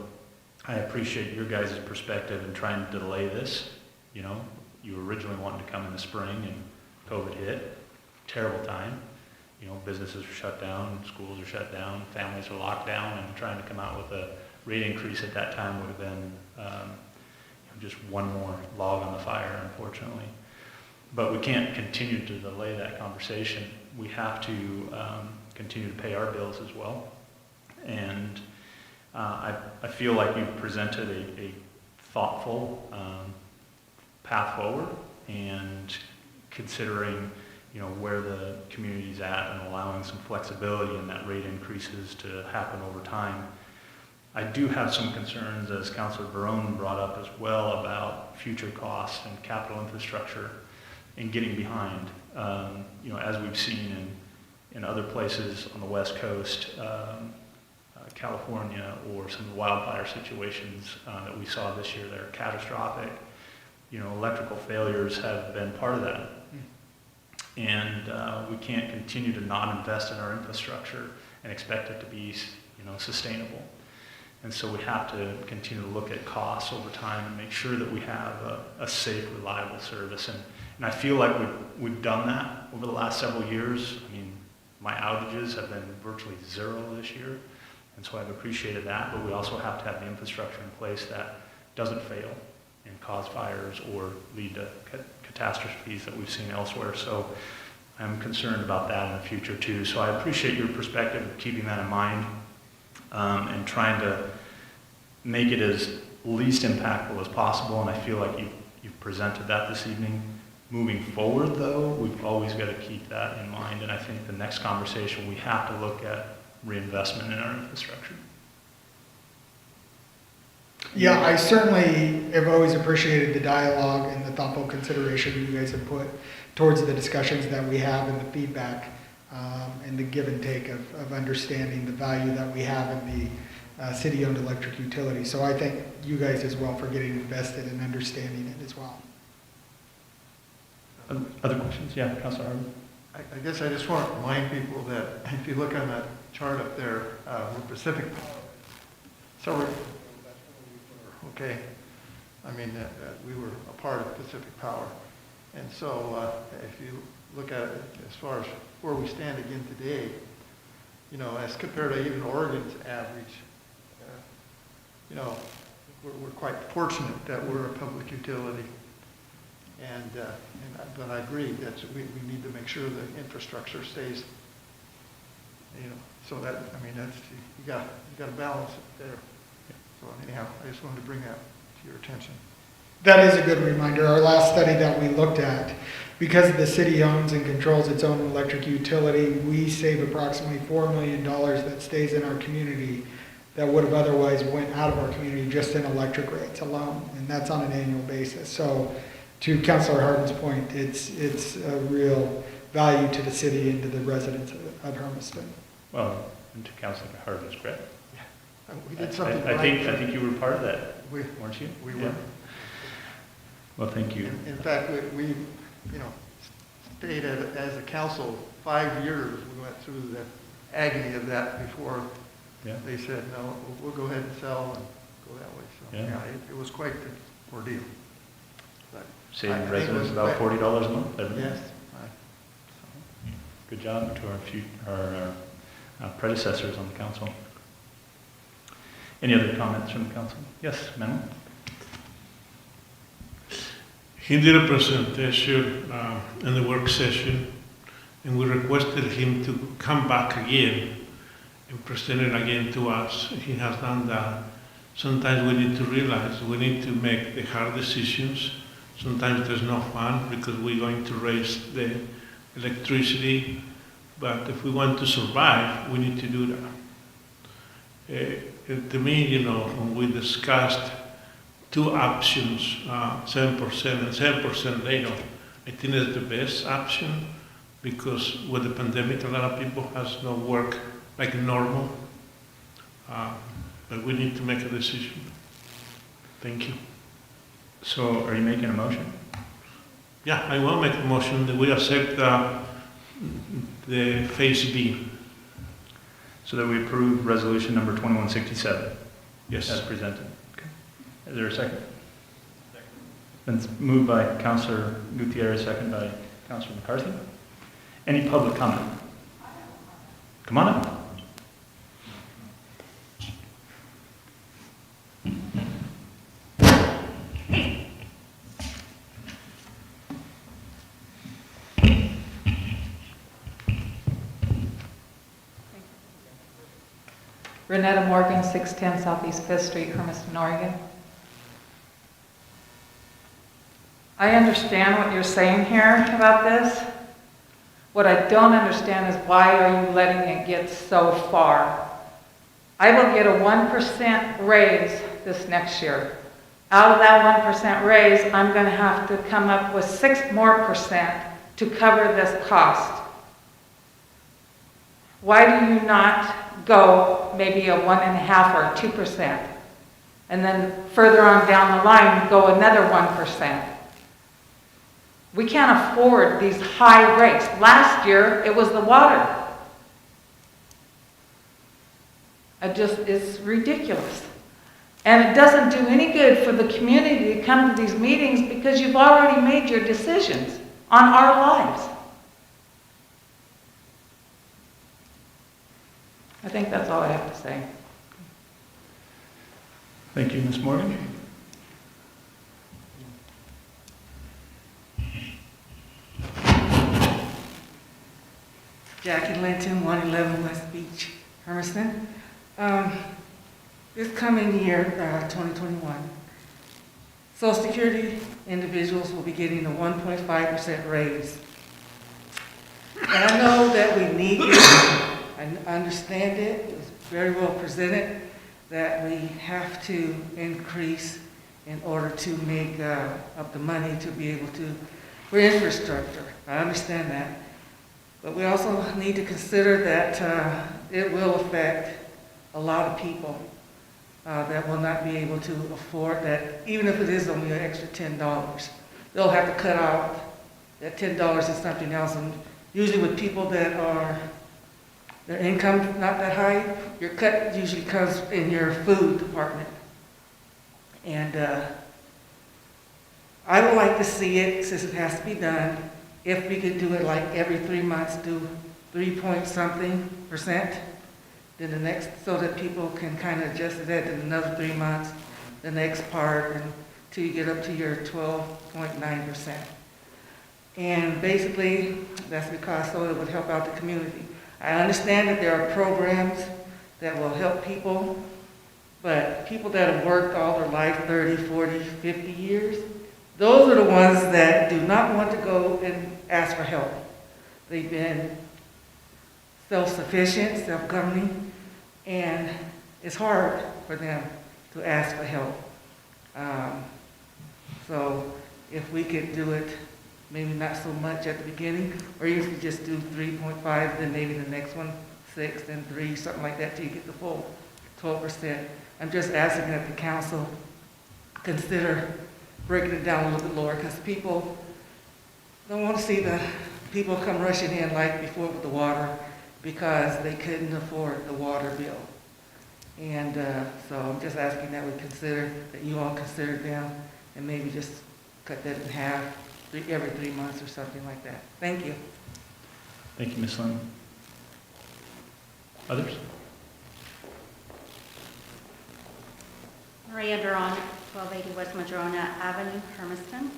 A: I appreciate your guys' perspective in trying to delay this. You know, you originally wanted to come in the spring and COVID hit, terrible time. You know, businesses are shut down, schools are shut down, families are locked down, and trying to come out with a rate increase at that time would have been just one more log on the fire, unfortunately. but we can't continue to delay that conversation. We have to continue to pay our bills as well. And I feel like you've presented a thoughtful path forward, and considering where the community's at and allowing some flexibility in that rate increases to happen over time. I do have some concerns, as Councilor Barone brought up as well, about future costs and capital infrastructure and getting behind. As we've seen in other places on the West Coast, California, or some of the wildfire situations that we saw this year that are catastrophic. Electrical failures have been part of that. And we can't continue to not invest in our infrastructure and expect it to be, sustainable. And so we have to continue to look at costs over time and make sure that we have a safe, reliable service. And I feel like we've done that over the last several years. I mean, my outages have been virtually zero this year. And so I've appreciated that, but we also have to have the infrastructure in place that doesn't fail and cause fires or lead to catastrophes that we've seen elsewhere. So I'm concerned about that in the future too. So I appreciate your perspective of keeping that in mind and trying to make it as least impactful as possible. And I feel like you've presented that this evening. Moving forward though, we've always got to keep that in mind. And I think the next conversation, we have to look at reinvestment in our infrastructure.
H: Yeah, I certainly have always appreciated the dialogue and the thoughtful consideration you guys have put towards the discussions that we have and the feedback and the give and take of understanding the value that we have in the city-owned electric utility. So I thank you guys as well for getting invested and understanding it as well.
A: Other questions? Yeah, Councilor Harden.
J: I guess I just want to remind people that if you look on that chart up there, we're Pacific Power. So we're, okay. I mean, we were a part of Pacific Power. And so if you look at it as far as where we stand again today, as compared to even Oregon's average, we're quite fortunate that we're a public utility. But I agree that we need to make sure the infrastructure stays, so that, that's, you got to balance it there. So anyhow, I just wanted to bring that to your attention.
H: That is a good reminder. Our last study that we looked at, because the city owns and controls its own electric utility, we save approximately $4 million that stays in our community that would have otherwise went out of our community just in electric rates alone, and that's on an annual basis. So to Councilor Harden's point, it's a real value to the city and to the residents of Hermiston.
A: Well, and to Councilor Harden's credit.
J: Yeah. We did something
A: I
J: right.
A: think you were part of that, weren't you?
J: We
A: Yeah.
J: were.
A: Well, thank you.
J: In fact, we stayed as a council 5 years. We went through the agony of that before they said, no, we'll go ahead and sell and go that way. So it was quite the ordeal. But
A: Saving residents about $40 a month every month.
J: Yes.
A: Good job to our predecessors on the council. Any other comments from the council? Yes, Manuel?
L: He did a presentation in the work session, and we requested him to come back again and present it again to us. He has done that. Sometimes we need to realize we need to make the hard decisions. Sometimes there's no fun because we're going to raise the electricity, but if we want to survive, we need to do that. To me, when we discussed two options, 7% and 7% later, I think it's the best option because with the pandemic, a lot of people has no work like normal, but we need to make a decision. Thank you.
A: So are you making a motion?
L: Yeah, I will make a motion that we accept the Phase B.
A: So that we approve resolution number 2167
L: Yes.
A: as presented. Okay. Is there a second? Second. It's moved by Councilor Gutierrez, second by Councilor McCarthy. Any public comment? Come on up.
M: Renetta Morgan, 610 Southeast 5th Street, Hermiston, Oregon. I understand what you're saying here about this. What I don't understand is why are you letting it get so far? I will get a 1% raise this next year. Out of that 1% raise, I'm going to have to come up with 6% more to cover this cost. Why do you not go maybe a 1.5% or 2%? And then further on down the line, go another 1%. We can't afford these high rates. Last year, it was the water. It's ridiculous. And it doesn't do any good for the community to come to these meetings because you've already made your decisions on our lives. I think that's all I have to say.
A: Thank you, Ms. Morgan.
N: Jackie Linton, 111 West Beach, Hermiston. This coming year, 2021, Social Security individuals will be getting a 1.5% raise. And I know that we need it. I understand it. It was very well presented that we have to increase in order to make up the money to be able to, for infrastructure. I understand that. But we also need to consider that it will affect a lot of people that will not be able to afford that, even if it is only an extra $10. They'll have to cut out that $10 and something else. And usually with people that are, their income not that high, your cut usually comes in your food department. And I would like to see it, since it has to be done, if we could do it like every 3 months, do 3-point-something%, then the next, so that people can kind of adjust that in another 3 months, the next part, until you get up to your 12.9%. And basically, that's because so it would help out the community. I understand that there are programs that will help people, but people that have worked all their life, 30, 40, 50 years, those are the ones that do not want to go and ask for help. They've been self-sufficient, self-governing, and it's hard for them to ask for help. So if we could do it, maybe not so much at the beginning, or if you just do 3.5, then maybe the next one 6, then 3, something like that, till you get the full 12%. I'm just asking that the council consider breaking it down a little bit lower, because people don't want to see the people come rushing in like before with the water because they couldn't afford the water bill. And so I'm just asking that we consider, that you all consider them, and maybe just cut that in half every 3 months or something like that. Thank you.
A: Thank you, Ms. Lim. Others?
O: Maria Duran, 1280 West Madrona Avenue, Hermiston.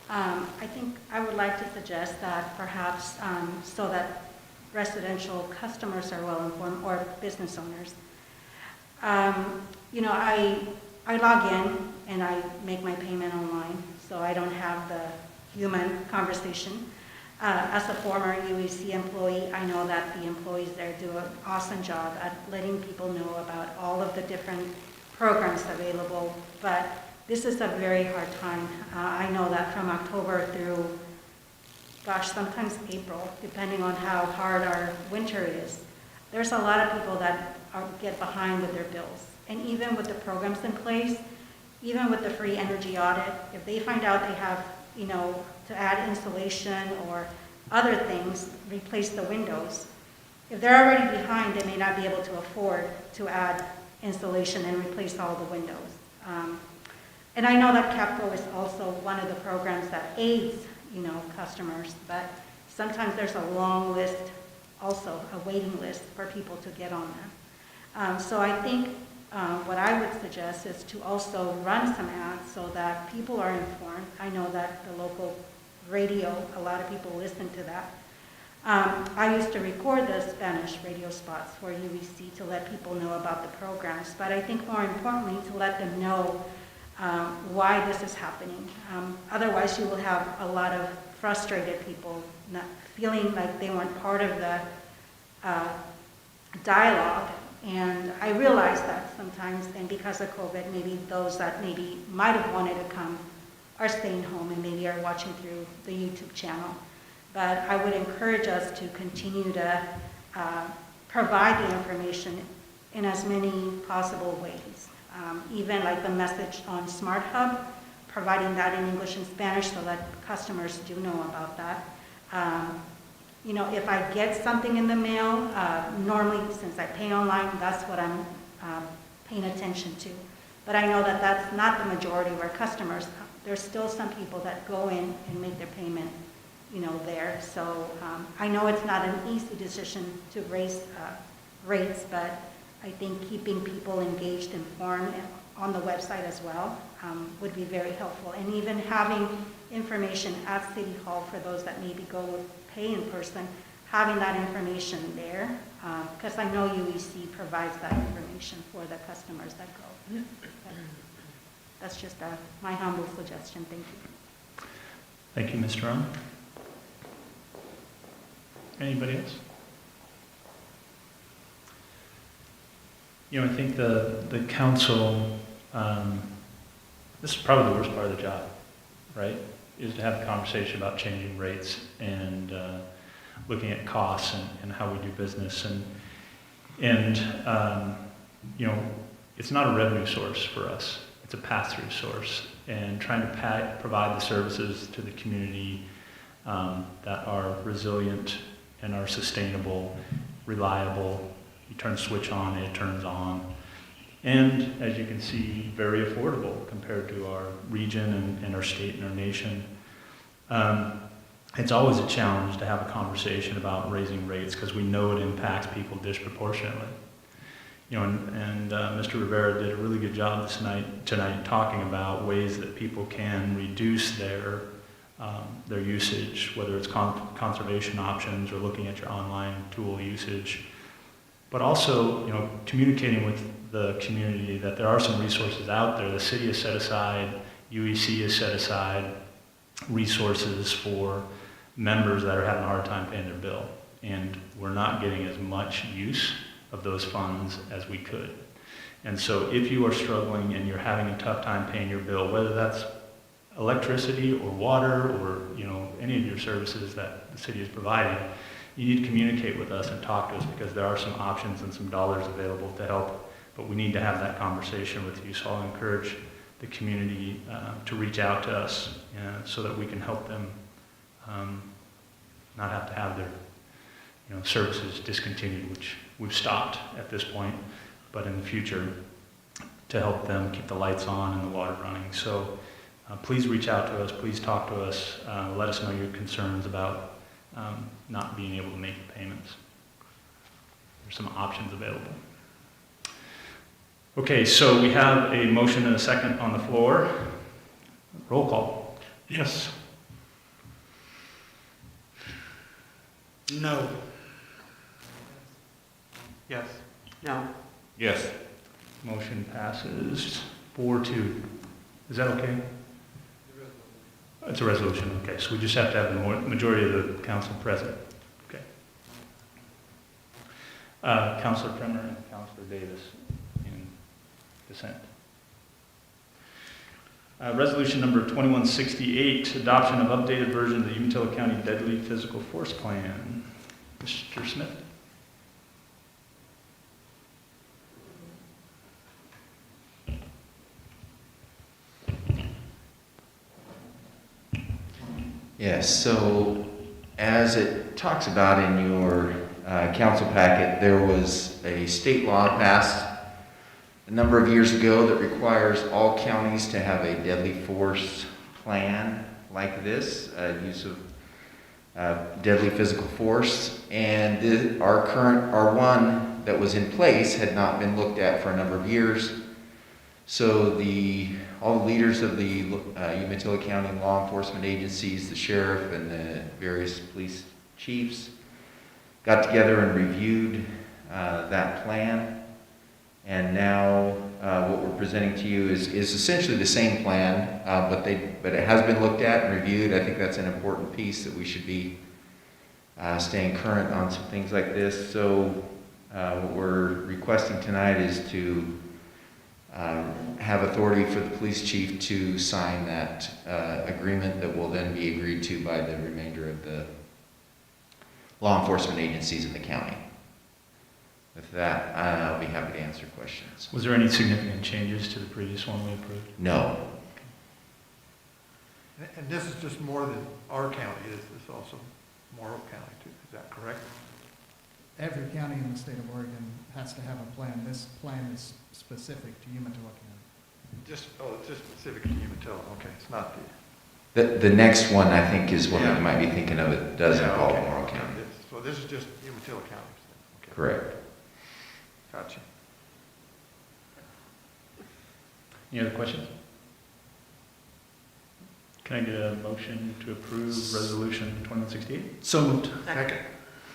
O: I think I would like to suggest that perhaps so that residential customers are well informed, or business owners. You know, I log in and I make my payment online, so I don't have the human conversation. As a former UEC employee, I know that the employees there do an awesome job at letting people know about all of the different programs available, but this is a very hard time. I know that from October through, gosh, sometimes April, depending on how hard our winter is, there's a lot of people that get behind with their bills. And even with the programs in place, even with the free energy audit, if they find out they have, you know, to add insulation or other things, replace the windows, if they're already behind, they may not be able to afford to add insulation and replace all the windows. And I know that CAPCO is also one of the programs that aids, you know, customers, but sometimes there's a long list, also a waiting list for people to get on there. So I think what I would suggest is to also run some ads so that people are informed. I know that the local radio, a lot of people listen to that. I used to record the Spanish radio spots for UEC to let people know about the programs, but I think more importantly to let them know why this is happening. Otherwise, you will have a lot of frustrated people not feeling like they weren't part of the dialogue. And I realize that sometimes, and because of COVID, maybe those that maybe might have wanted to come are staying home and maybe are watching through the YouTube channel. But I would encourage us to continue to provide the information in as many possible ways. Even like the message on Smart Hub, providing that in English and Spanish so that customers do know about that. You know, if I get something in the mail, normally since I pay online, that's what I'm paying attention to. But I know that that's not the majority of our customers. There's still some people that go in and make their payment, you know, there. So I know it's not an easy decision to raise rates, but I think keeping people engaged, informed on the website as well would be very helpful. And even having information at City Hall for those that maybe go pay in person, having that information there, because I know UEC provides that information for the customers that go. That's just my humble suggestion. Thank you.
A: Thank you, Ms. Jerome. Anybody else? You know, I think the council, this is probably the worst part of the job, right? Is to have a conversation about changing rates and looking at costs and how we do business. And you know, it's not a revenue source for us. It's a pass-through source. And trying to provide the services to the community that are resilient and are sustainable, reliable. You turn the switch on, it turns on. And as you can see, very affordable compared to our region and our state and our nation. It's always a challenge to have a conversation about raising rates because we know it impacts people disproportionately. You know, and Mr. Rivera did a really good job tonight talking about ways that people can reduce their usage, whether it's conservation options or looking at your online tool usage. But also, you know, communicating with the community that there are some resources out there. The city has set aside, UEC has set aside resources for members that are having a hard time paying their bill. And we're not getting as much use of those funds as we could. And so if you are struggling and you're having a tough time paying your bill, whether that's electricity or water or, you know, any of your services that the city is providing, you need to communicate with us and talk to us because there are some options and some dollars available to help, but we need to have that conversation with you. So I'll encourage the community to reach out to us so that we can help them not have to have their services discontinued, which we've stopped at this point, but in the future to help them keep the lights on and the water running. So please reach out to us, please talk to us, let us know your concerns about not being able to make the payments. There's some options available. Okay, so we have a motion and a second on the floor. Roll call.
L: Yes.
K: No.
E: Yes.
C: No.
I: Yes.
A: Motion passes 4-2. Is that okay? It's a resolution, okay. So we just have to have the majority of the council present. Okay. Councilor Kremer and Councilor Davis in dissent. Resolution number 2168, adoption of updated version of the Umatilla County Deadly Physical Force Plan. Mr. Smith.
G: Yes, so as it talks about in your council packet, there was a state law passed a number of years ago that requires all counties to have a deadly force plan like this, use of deadly physical force. And our current R1 that was in place had not been looked at for a number of years. So all the leaders of the Umatilla County law enforcement agencies, the sheriff and the various police chiefs, got together and reviewed that plan. And now what we're presenting to you is essentially the same plan, but it has been looked at and reviewed. I think that's an important piece that we should be staying current on some things like this. So what we're requesting tonight is to have authority for the police chief to sign that agreement that will then be agreed to by the remainder of the law enforcement agencies in the county. With that, I'll be happy to answer questions.
A: Was there any significant changes to the previous one we approved?
G: No.
J: And this is just more than our county, is this also Morrow County too, is that correct?
P: Every county in the state of Oregon has to have a plan. This plan is specific to Umatilla County.
J: It's just specific to Umatilla, okay, it's not
G: The next one, I think, is one that you might be thinking of. It does
J: Yeah,
G: involve
J: okay.
G: Morrow County.
J: So this is just Umatilla County, okay.
G: Correct.
J: Gotcha.
A: Any other questions? Can I get a motion to approve Resolution 2168?
K: So moved.
J: Second.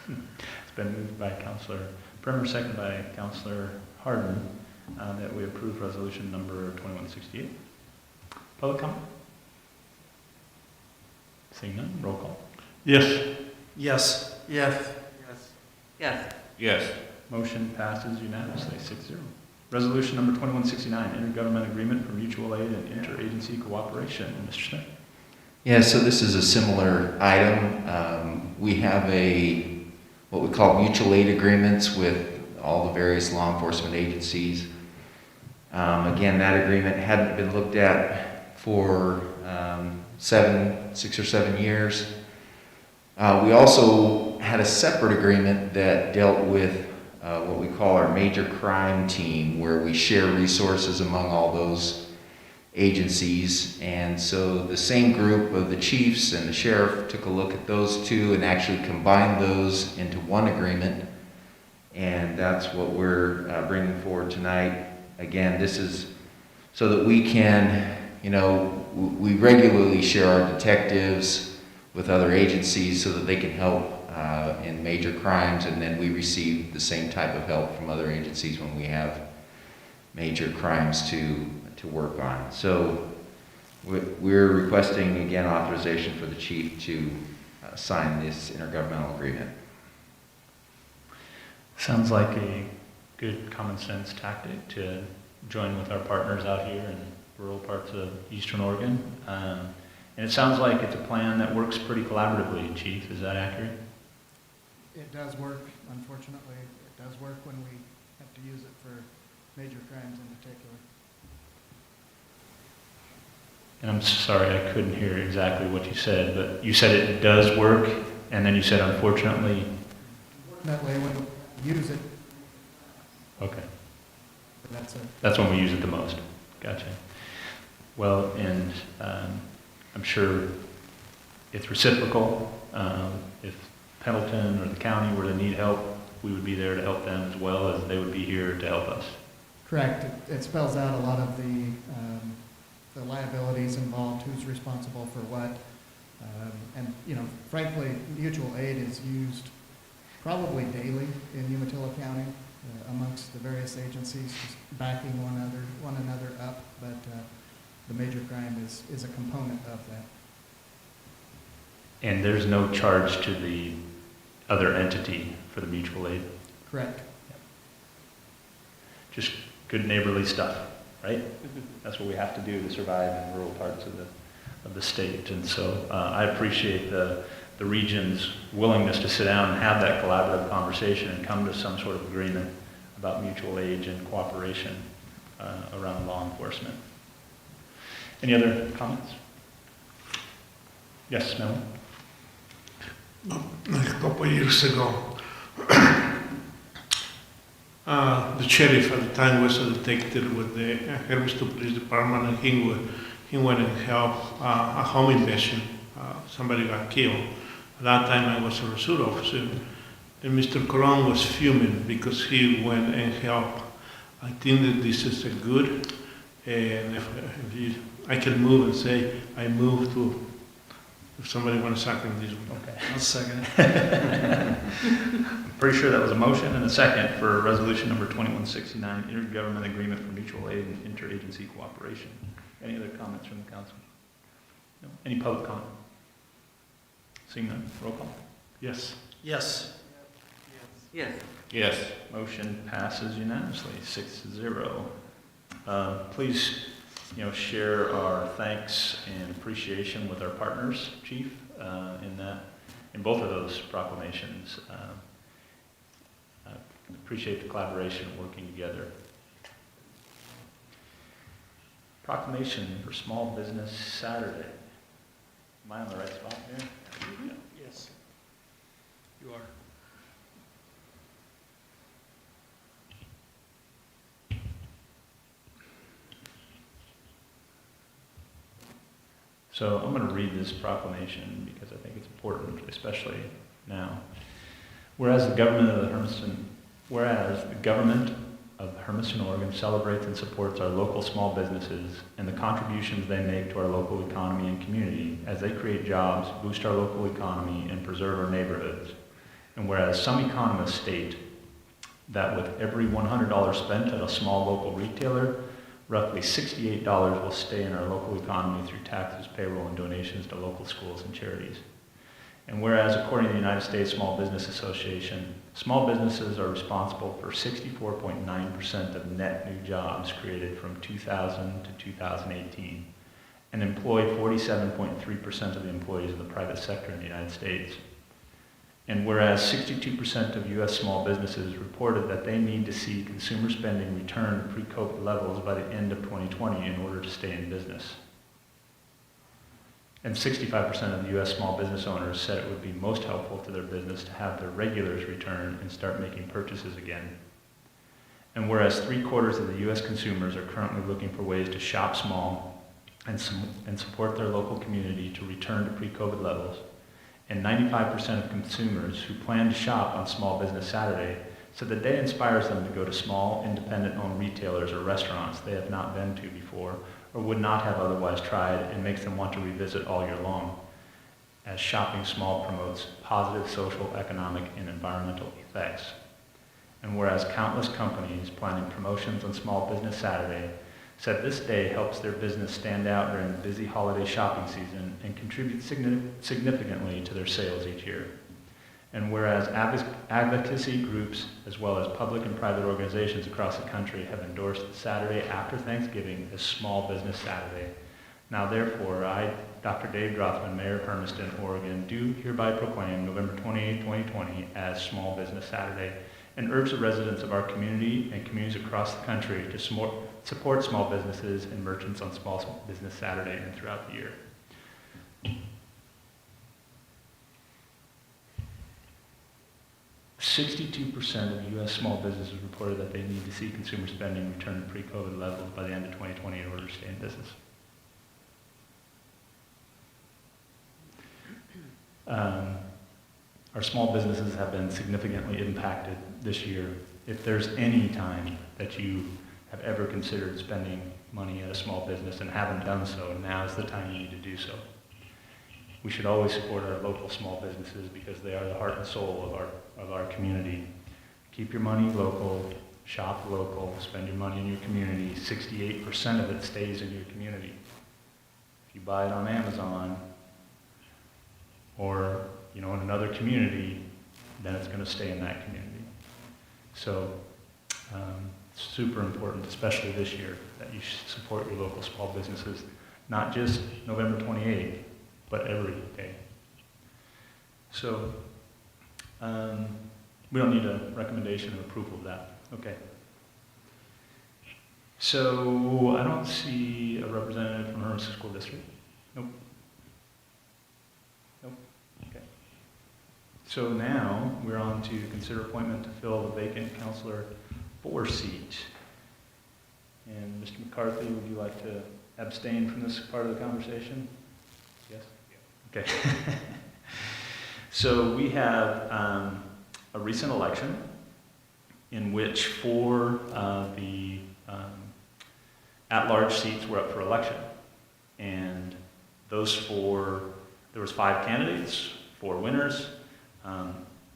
A: It's been moved by Councilor Bremer, seconded by Councilor Harden, that we approve Resolution number 2168. Public comment? Seeing none, roll call.
L: Yes.
K: Yes.
J: Yes.
C: Yes.
I: Yes.
A: Motion passes unanimously, 6-0. Resolution number 2169, intergovernmental agreement for mutual aid and interagency cooperation. Mr. Smith?
G: Yeah, so this is a similar item. We have what we call mutual aid agreements with all the various law enforcement agencies. Again, that agreement hadn't been looked at for 6 or 7 years. We also had a separate agreement that dealt with what we call our major crime team, where we share resources among all those agencies. And so the same group of the chiefs and the sheriff took a look at those two and actually combined those into one agreement. And that's what we're bringing forward tonight. Again, this is so that we can, we regularly share our detectives with other agencies so that they can help in major crimes, and then we receive the same type of help from other agencies when we have major crimes to work on. So we're requesting, again, authorization for the chief to sign this intergovernmental agreement. Sounds like a good common sense tactic to join with our partners out here in rural parts of eastern Oregon. And it sounds like it's a plan that works pretty collaboratively, Chief. Is that accurate?
P: It does work, unfortunately. It does work when we have to use it for major crimes in particular.
A: And I'm sorry, I couldn't hear exactly what you said, but you said it does work, and then you said unfortunately.
P: That way, when we use it,
A: Okay.
P: that's
A: when we use it the most. Gotcha. Well, and I'm sure it's reciprocal. If Pendleton or the county were to need help, we would be there to help them as well as they would be here to help us.
P: correct. It spells out a lot of the liabilities involved, who's responsible for what. And, frankly, mutual aid is used probably daily in Umatilla County amongst the various agencies, just backing one another up. But the major crime is a component of that.
A: And there's no charge to the other entity for the mutual aid?
P: Correct.
A: Just good neighborly stuff, right? That's what we have to do to survive in rural parts of the state. And so I appreciate the region's willingness to sit down and have that collaborative conversation and come to some sort of agreement about mutual aid and cooperation around law enforcement. Any other comments? Yes, Melanie?
L: A couple of years ago, the sheriff at the time was a detective with the Hermiston Police Department, and he went and helped a home invasion. Somebody got killed. At that time, I was a resource officer, and Mr. Coron was fuming because he went and helped. I think that this is a good, and if I can move and say I move to If somebody wants to second this one.
A: Okay.
K: I'll second it.
A: I'm pretty sure that was a motion and a second for resolution number 2169, intergovernment agreement for mutual aid and interagency cooperation. Any other comments from the council? No? Any public comment? Seeing none, roll call.
L: Yes.
K: Yes.
C: Yes.
I: Yes.
A: Motion passes unanimously, 6-0. Please, share our thanks and appreciation with our partners, Chief, in both of those proclamations. I appreciate the collaboration and working together. Proclamation for Small Business Saturday. Am I on the right spot here?
K: Yes. You are.
A: So I'm going to read this proclamation because I think it's important, especially now. Whereas the government of Hermiston, Oregon celebrates and supports our local small businesses and the contributions they make to our local economy and community as they create jobs, boost our local economy, and preserve our neighborhoods. And whereas some economists state that with every $100 spent at a small local retailer, roughly $68 will stay in our local economy through taxes, payroll, and donations to local schools and charities. And whereas, according to the United States Small Business Association, small businesses are responsible for 64.9% of net new jobs created from 2000 to 2018, and employ 47.3% of the employees in the private sector in the United States. And whereas 62% of U.S. small businesses reported that they need to see consumer spending return to pre-COVID levels by the end of 2020 in order to stay in business. And 65% of the U.S. small business owners said it would be most helpful to their business to have their regulars return and start making purchases again. And whereas 3/4 of the U.S. consumers are currently looking for ways to shop small and support their local community to return to pre-COVID levels, and 95% of consumers who plan to shop on Small Business Saturday said the day inspires them to go to small, independent-owned retailers or restaurants they have not been to before or would not have otherwise tried, and makes them want to revisit all year long, as shopping small promotes positive social, economic, and environmental effects. And whereas countless companies planning promotions on Small Business Saturday said this day helps their business stand out during the busy holiday shopping season and contributes significantly to their sales each year. And whereas advocacy groups, as well as public and private organizations across the country, have endorsed the Saturday after Thanksgiving as Small Business Saturday, now therefore, I, Dr. Dave Drothman, Mayor of Hermiston, Oregon, do hereby proclaim November 28, 2020 as Small Business Saturday, and urge the residents of our community and communities across the country to support small businesses and merchants on Small Business Saturday and throughout the year. %62% of U.S. small businesses reported that they need to see consumer spending return to pre-COVID levels by the end of 2020 in order to stay in business. Our small businesses have been significantly impacted this year. If there's any time that you have ever considered spending money at a small business and haven't done so, now is the time you need to do so. We should always support our local small businesses because they are the heart and soul of our community. Keep your money local, shop local, spend your money in your community. 68% of it stays in your community. If you buy it on Amazon or in another community, then it's going to stay in that community. So super important, especially this year, that you support your local small businesses, not just November 28th, but every day. So we don't need a recommendation or approval of that. Okay. So I don't see a representative from Hermiston School District. Nope. Nope. Okay. So now we're on to consider appointment to fill the vacant Counselor 4 seat. And Mr. McCarthy, would you like to abstain from this part of the conversation? Yes? Okay. So we have a recent election in which 4 of the at-large seats were up for election. And those 4 There was 5 candidates, 4 winners.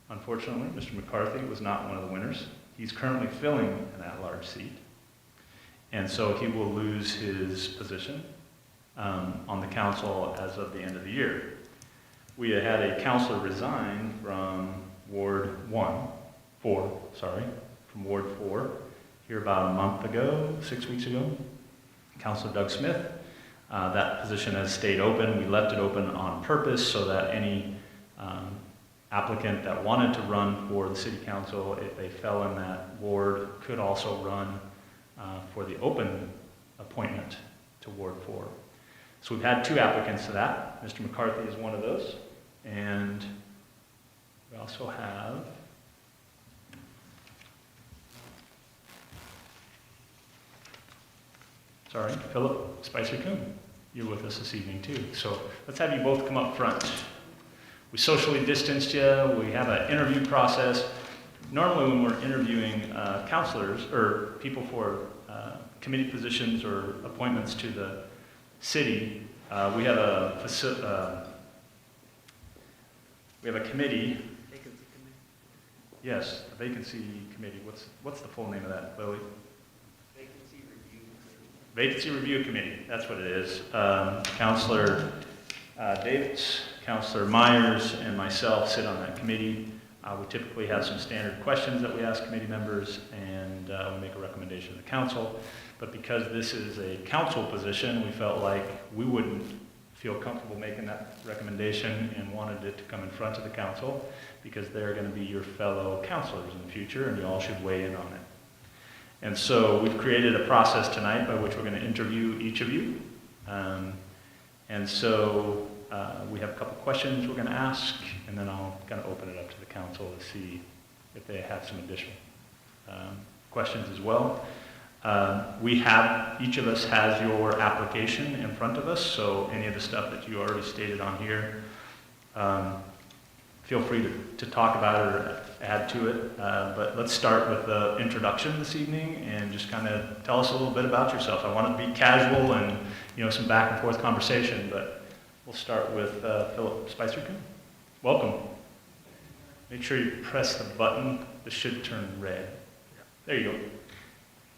A: Unfortunately, Mr. McCarthy was not one of the winners. He's currently filling an at-large seat, and so he will lose his position on the council as of the end of the year. We had a councilor resign from Ward 4, here about a month ago, 6 weeks ago. Councilor Doug Smith. That position has stayed open. We left it open on purpose so that any applicant that wanted to run for the city council, if they fell in that ward, could also run for the open appointment to Ward 4. So we've had 2 applicants to that. Mr. McCarthy is one of those. And we also have Philip Spicer-Coon. You're with us this evening too. So let's have you both come up front. We socially distanced you. We have an interview process. Normally when we're interviewing counselors or people for committee positions or appointments to the city, we have a committee.
C: Vacancy committee.
A: Yes, a vacancy committee. What's the full name of that, Lily? Vacancy Review Committee, that's what it is. Councilor Davids, Councilor Myers, and myself sit on that committee. We typically have some standard questions that we ask committee members, and we make a recommendation to the council. But because this is a council position, we felt like we wouldn't feel comfortable making that recommendation and wanted it to come in front of the council because they're going to be your fellow councilors in the future, and you all should weigh in on it. And so we've created a process tonight by which we're going to interview each of you. And so we have a couple questions we're going to ask, and then I'll kind of open it up to the council to see if they have some additional questions as well. Each of us has your application in front of us, so any of the stuff that you already stated on here, feel free to talk about it or add to it. But let's start with the introduction this evening and just kind of tell us a little bit about yourself. I want it to be casual and some back and forth conversation, but we'll start with Philip Spicer-Coon. Welcome. Make sure you press the button. This should turn red. There you go.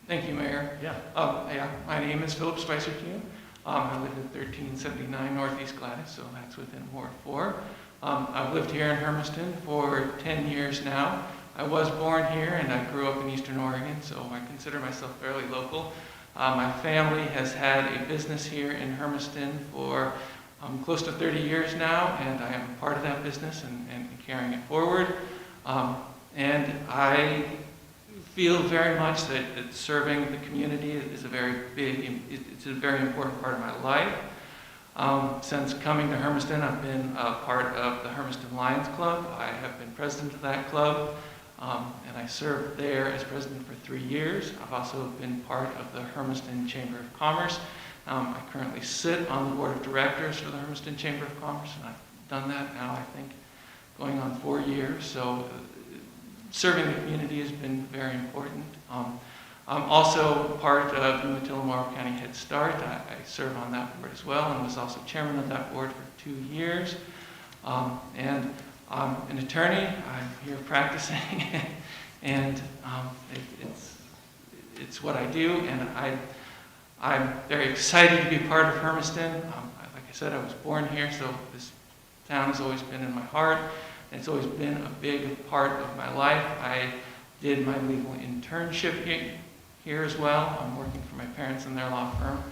E: Thank you, Mayor.
A: Yeah.
E: My name is Philip Spicer-Coon. I live at 1379 Northeast Gladys, so that's within Ward 4. I've lived here in Hermiston for 10 years now. I was born here and I grew up in Eastern Oregon, so I consider myself fairly local. My family has had a business here in Hermiston for close to 30 years now, and I am a part of that business and carrying it forward. And I feel very much that serving the community is a very important part of my life. Since coming to Hermiston, I've been a part of the Hermiston Lions Club. I have been president of that club, and I served there as president for 3 years. I've also been part of the Hermiston Chamber of Commerce. I currently sit on the board of directors for the Hermiston Chamber of Commerce, and I've done that now, I think, going on 4 years. So serving the community has been very important. I'm also part of Umatilla-Morrow County Head Start. I serve on that board as well and was also chairman of that board for 2 years. And I'm an attorney. I'm here practicing, and it's what I do. And I'm very excited to be part of Hermiston. Like I said, I was born here, so this town has always been in my heart. And it's always been a big part of my life. I did my legal internship here as well. I'm working for my parents in their law firm.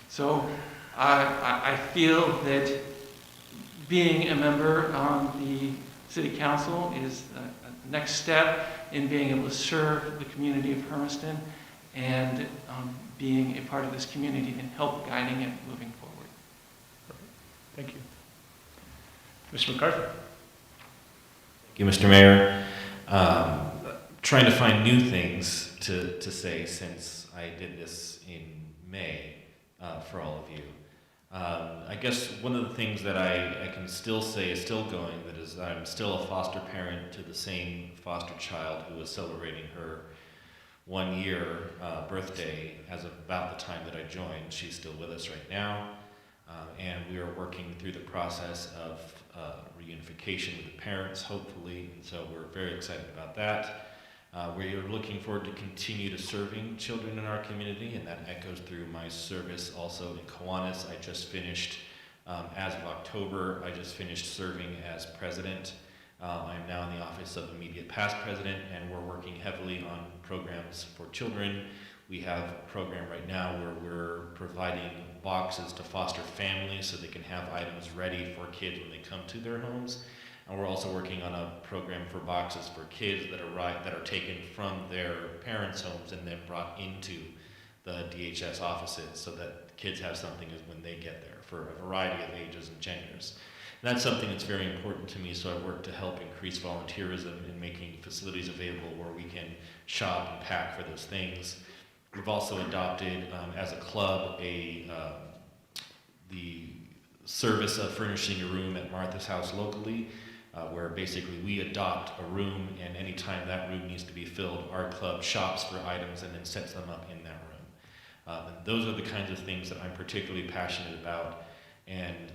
E: So I feel that being a member on the City Council is a next step in being able to serve the community of Hermiston and being a part of this community and help guiding it moving forward.
A: Thank you. Mr. McCarthy.
I: Thank you, Mr. Mayor. Trying to find new things to say since I did this in May for all of you. I guess one of the things that I can still say is still going, that is I'm still a foster parent to the same foster child who was celebrating her 1 year birthday as of about the time that I joined. She's still with us right now. And we are working through the process of reunification with the parents, hopefully, and so we're very excited about that. We are looking forward to continue to serving children in our community, and that echoes through my service also in Kiwanis. I just finished, as of October, I just finished serving as president. I'm now in the office of immediate past president, and we're working heavily on programs for children. We have a program right now where we're providing boxes to foster families so they can have items ready for kids when they come to their homes. And we're also working on a program for boxes for kids that are taken from their parents' homes and then brought into the DHS offices so that kids have something when they get there for a variety of ages and genders. And that's something that's very important to me, so I work to help increase volunteerism in making facilities available where we can shop and pack for those things. We've also adopted, as a club, the service of furnishing a room at Martha's house locally, where basically we adopt a room, and anytime that room needs to be filled, our club shops for items and then sets them up in that room. And those are the kinds of things that I'm particularly passionate about. And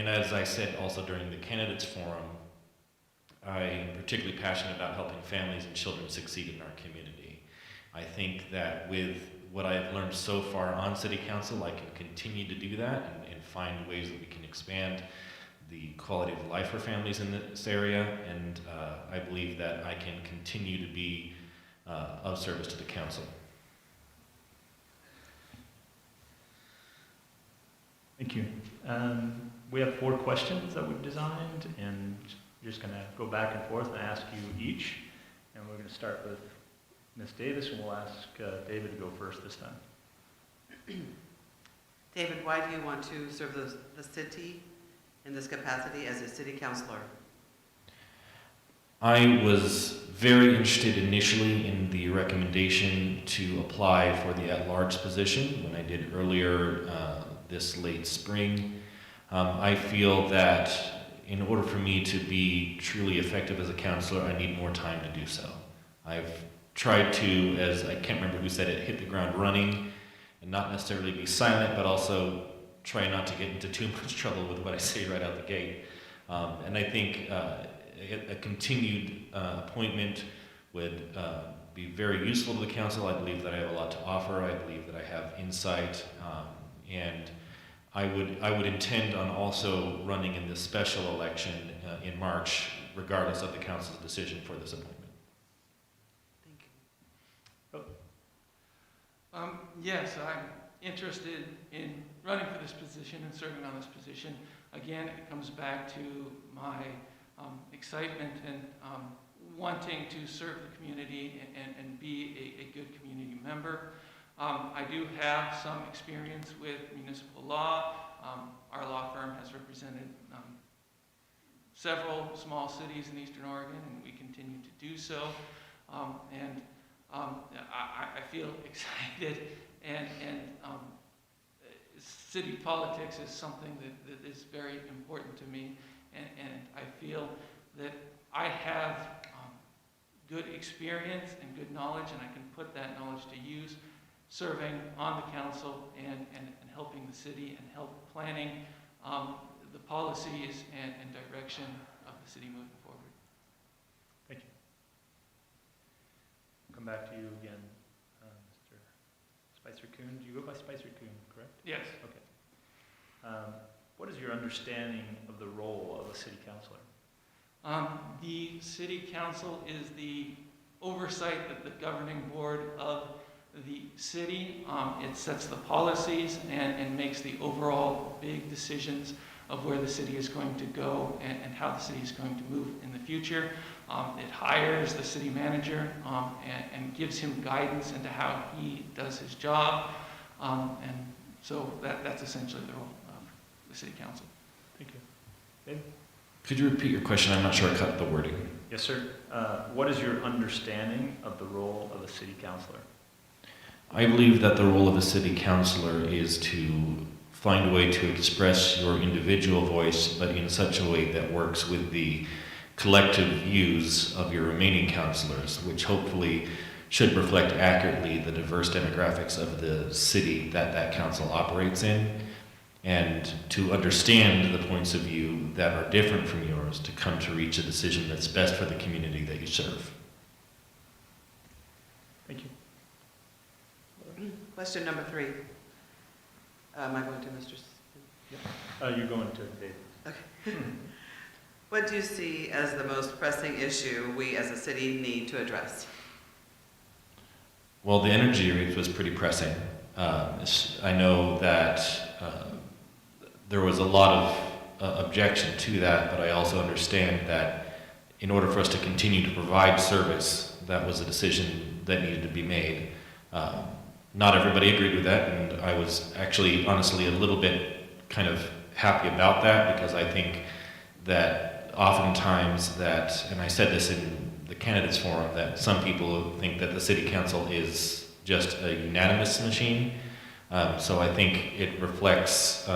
I: as I said also during the candidates forum, I'm particularly passionate about helping families and children succeed in our community. I think that with what I've learned so far on City Council, I can continue to do that and find ways that we can expand the quality of life for families in this area, and I believe that I can continue to be of service to the council.
A: Thank you. We have 4 questions that we've designed, and we're just going to go back and forth and ask you each. And we're going to start with Ms. Davis, and we'll ask David to go first this time.
C: David, why do you want to serve the city in this capacity as a city councilor?
I: I was very interested initially in the recommendation to apply for the at-large position when I did earlier this late spring. I feel that in order for me to be truly effective as a counselor, I need more time to do so. I've tried to, as I can't remember who said it, hit the ground running and not necessarily be silent, but also try not to get into too much trouble with what I say right out the gate. And I think a continued appointment would be very useful to the council. I believe that I have a lot to offer. I believe that I have insight, and I would intend on also running in this special election in March, regardless of the council's decision for this appointment.
C: Thank you.
E: Yes, I'm interested in running for this position and serving on this position. Again, it comes back to my excitement and wanting to serve the community and be a good community member. I do have some experience with municipal law. Our law firm has represented several small cities in Eastern Oregon, and we continue to do so. I feel excited, and city politics is something that is very important to me, and I feel that I have good experience and good knowledge, and I can put that knowledge to use serving on the council and helping the city and help planning the policies and direction of the city moving forward.
A: Thank you. Come back to you again, Mr. Spicer-Coon. Do you go by Spicer-Coon, correct?
E: Yes.
A: Okay. What is your understanding of the role of a city councilor?
E: The city council is the oversight of the governing board of the city. It sets the policies and makes the overall big decisions of where the city is going to go and how the city is going to move in the future. It hires the city manager and gives him guidance into how he does his job. And so that's essentially the role of the city council.
A: Thank you. David?
I: Could you repeat your question? I'm not sure I caught the wording.
A: Yes, sir. What is your understanding of the role of a city councilor?
I: I believe that the role of a city councilor is to find a way to express your individual voice, but in such a way that works with the collective views of your remaining councilors, which hopefully should reflect accurately the diverse demographics of the city that council operates in. and to understand the points of view that are different from yours to come to reach a decision that's best for the community that you serve.
A: Thank you.
C: Question number 3. Am I going to Mr.
A: You're going to David.
C: Okay. What do you see as the most pressing issue we as a city need to address?
I: Well, the energy rate was pretty pressing. I know that there was a lot of objection to that, but I also understand that in order for us to continue to provide service, that was a decision that needed to be made. Not everybody agreed with that, and I was actually, honestly, a little bit kind of happy about that, because I think that oftentimes that, and I said this in the candidates forum, that some people think that the city council is just a unanimous machine. So I think it reflects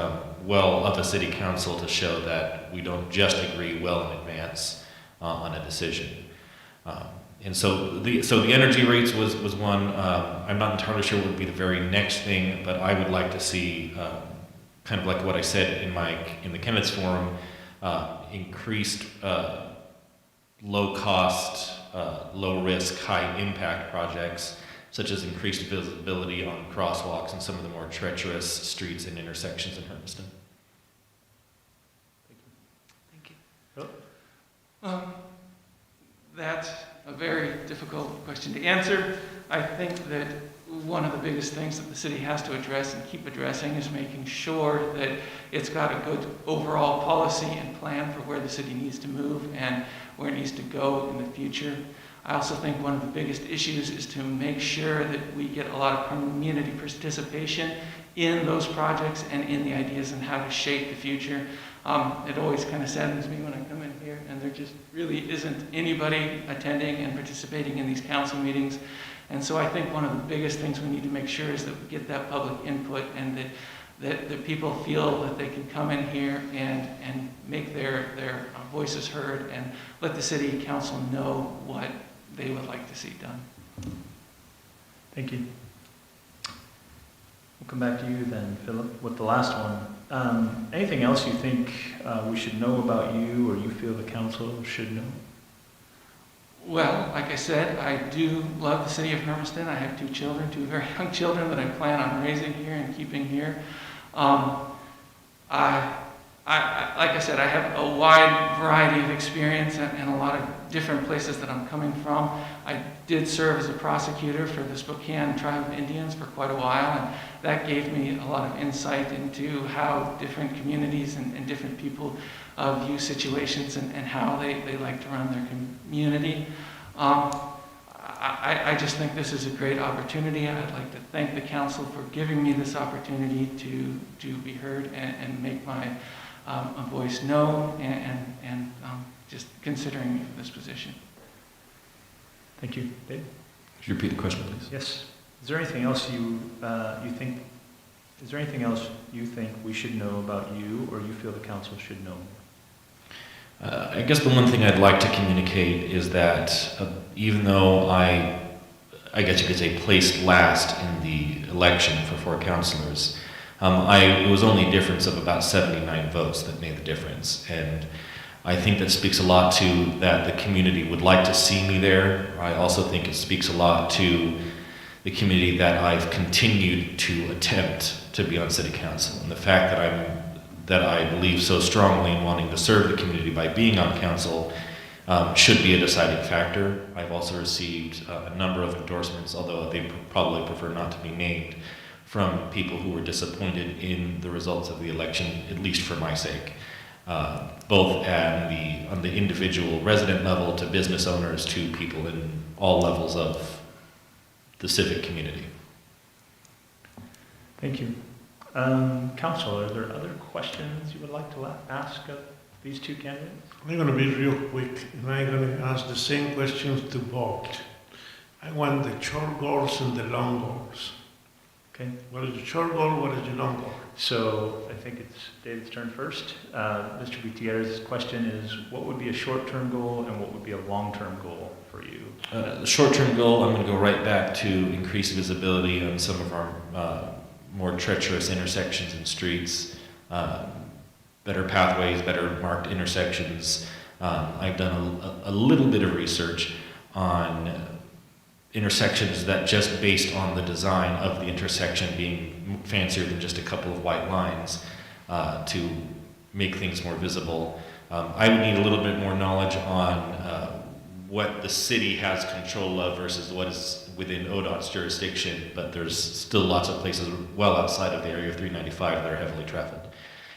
I: well of a city council to show that we don't just agree well in advance on a decision. And so the energy rates was one. I'm not entirely sure what would be the very next thing, but I would like to see, kind of like what I said in the candidates forum, increased low cost, low risk, high impact projects, such as increased visibility on crosswalks and some of the more treacherous streets and intersections in Hermiston.
C: Thank you.
E: That's a very difficult question to answer. I think that one of the biggest things that the city has to address and keep addressing is making sure that it's got a good overall policy and plan for where the city needs to move and where it needs to go in the future. I also think one of the biggest issues is to make sure that we get a lot of community participation in those projects and in the ideas and how to shape the future. It always kind of saddens me when I come in here and there just really isn't anybody attending and participating in these council meetings. And so I think one of the biggest things we need to make sure is that we get that public input, and that people feel that they can come in here and make their voices heard and let the city council know what they would like to see done.
A: Thank you. We'll come back to you then, Philip, with the last one. Anything else you think we should know about you, or you feel the council should know?
E: Well, like I said, I do love the city of Hermiston. I have 2 children, 2 very young children that I plan on raising here and keeping here. Like I said, I have a wide variety of experience and a lot of different places that I'm coming from. I did serve as a prosecutor for the Spokane Tribe of Indians for quite a while, and that gave me a lot of insight into how different communities and different people view situations and how they like to run their community. I just think this is a great opportunity. I'd like to thank the council for giving me this opportunity to be heard and make my voice known and just considering me for this position.
A: Thank you. Dave?
I: Could you repeat the question, please?
A: Yes. Is there anything else you think? Is there anything else you think we should know about you, or you feel the council should know more?
I: I guess the one thing I'd like to communicate is that even though I guess you could say placed last in the election for 4 councilors, it was only a difference of about 79 votes that made the difference. And I think that speaks a lot to that the community would like to see me there. I also think it speaks a lot to the community that I've continued to attempt to be on city council, and the fact that I believe so strongly in wanting to serve the community by being on council should be a deciding factor. I've also received a number of endorsements, although they probably prefer not to be named, from people who were disappointed in the results of the election, at least for my sake, both on the individual resident level to business owners to people in all levels of the civic community.
A: Thank you. Council, are there other questions you would like to ask of these 2 candidates?
L: I'm going to be real quick, and I'm going to ask the same questions to both. I want the short goals and the long goals.
A: Okay.
L: What is the short goal? What is the long goal?
A: So I think it's David's turn first. Mr. Gutierrez's question is, what would be a short-term goal and what would be a long-term goal for you?
I: The short-term goal, I'm going to go right back to increased visibility on some of our more treacherous intersections and streets. better pathways, better marked intersections. I've done a little bit of research on intersections that just based on the design of the intersection being fancier than just a couple of white lines to make things more visible. I would need a little bit more knowledge on what the city has control of versus what is within ODOT's jurisdiction, but there's still lots of places well outside of the area of 395 that are heavily trafficked.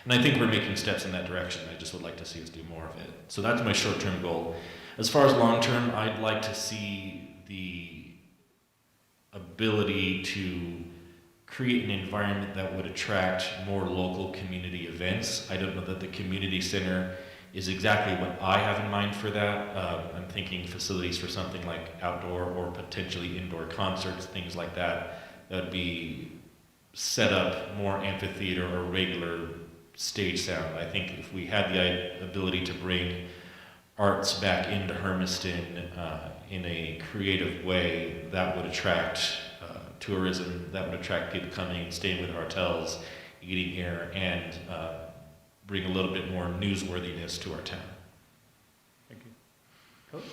I: And I think we're making steps in that direction. I just would like to see us do more of it. So that's my short-term goal. As far as long-term, I'd like to see the ability to create an environment that would attract more local community events. I don't know that the community center is exactly what I have in mind for that. I'm thinking facilities for something like outdoor or potentially indoor concerts, things like that. That would be set up more amphitheater or regular stage sound. I think if we had the ability to bring arts back into Hermiston in a creative way, that would attract tourism, that would attract people coming, staying with hotels, eating here, and bring a little bit more newsworthiness to our town.
A: Thank you. Coach?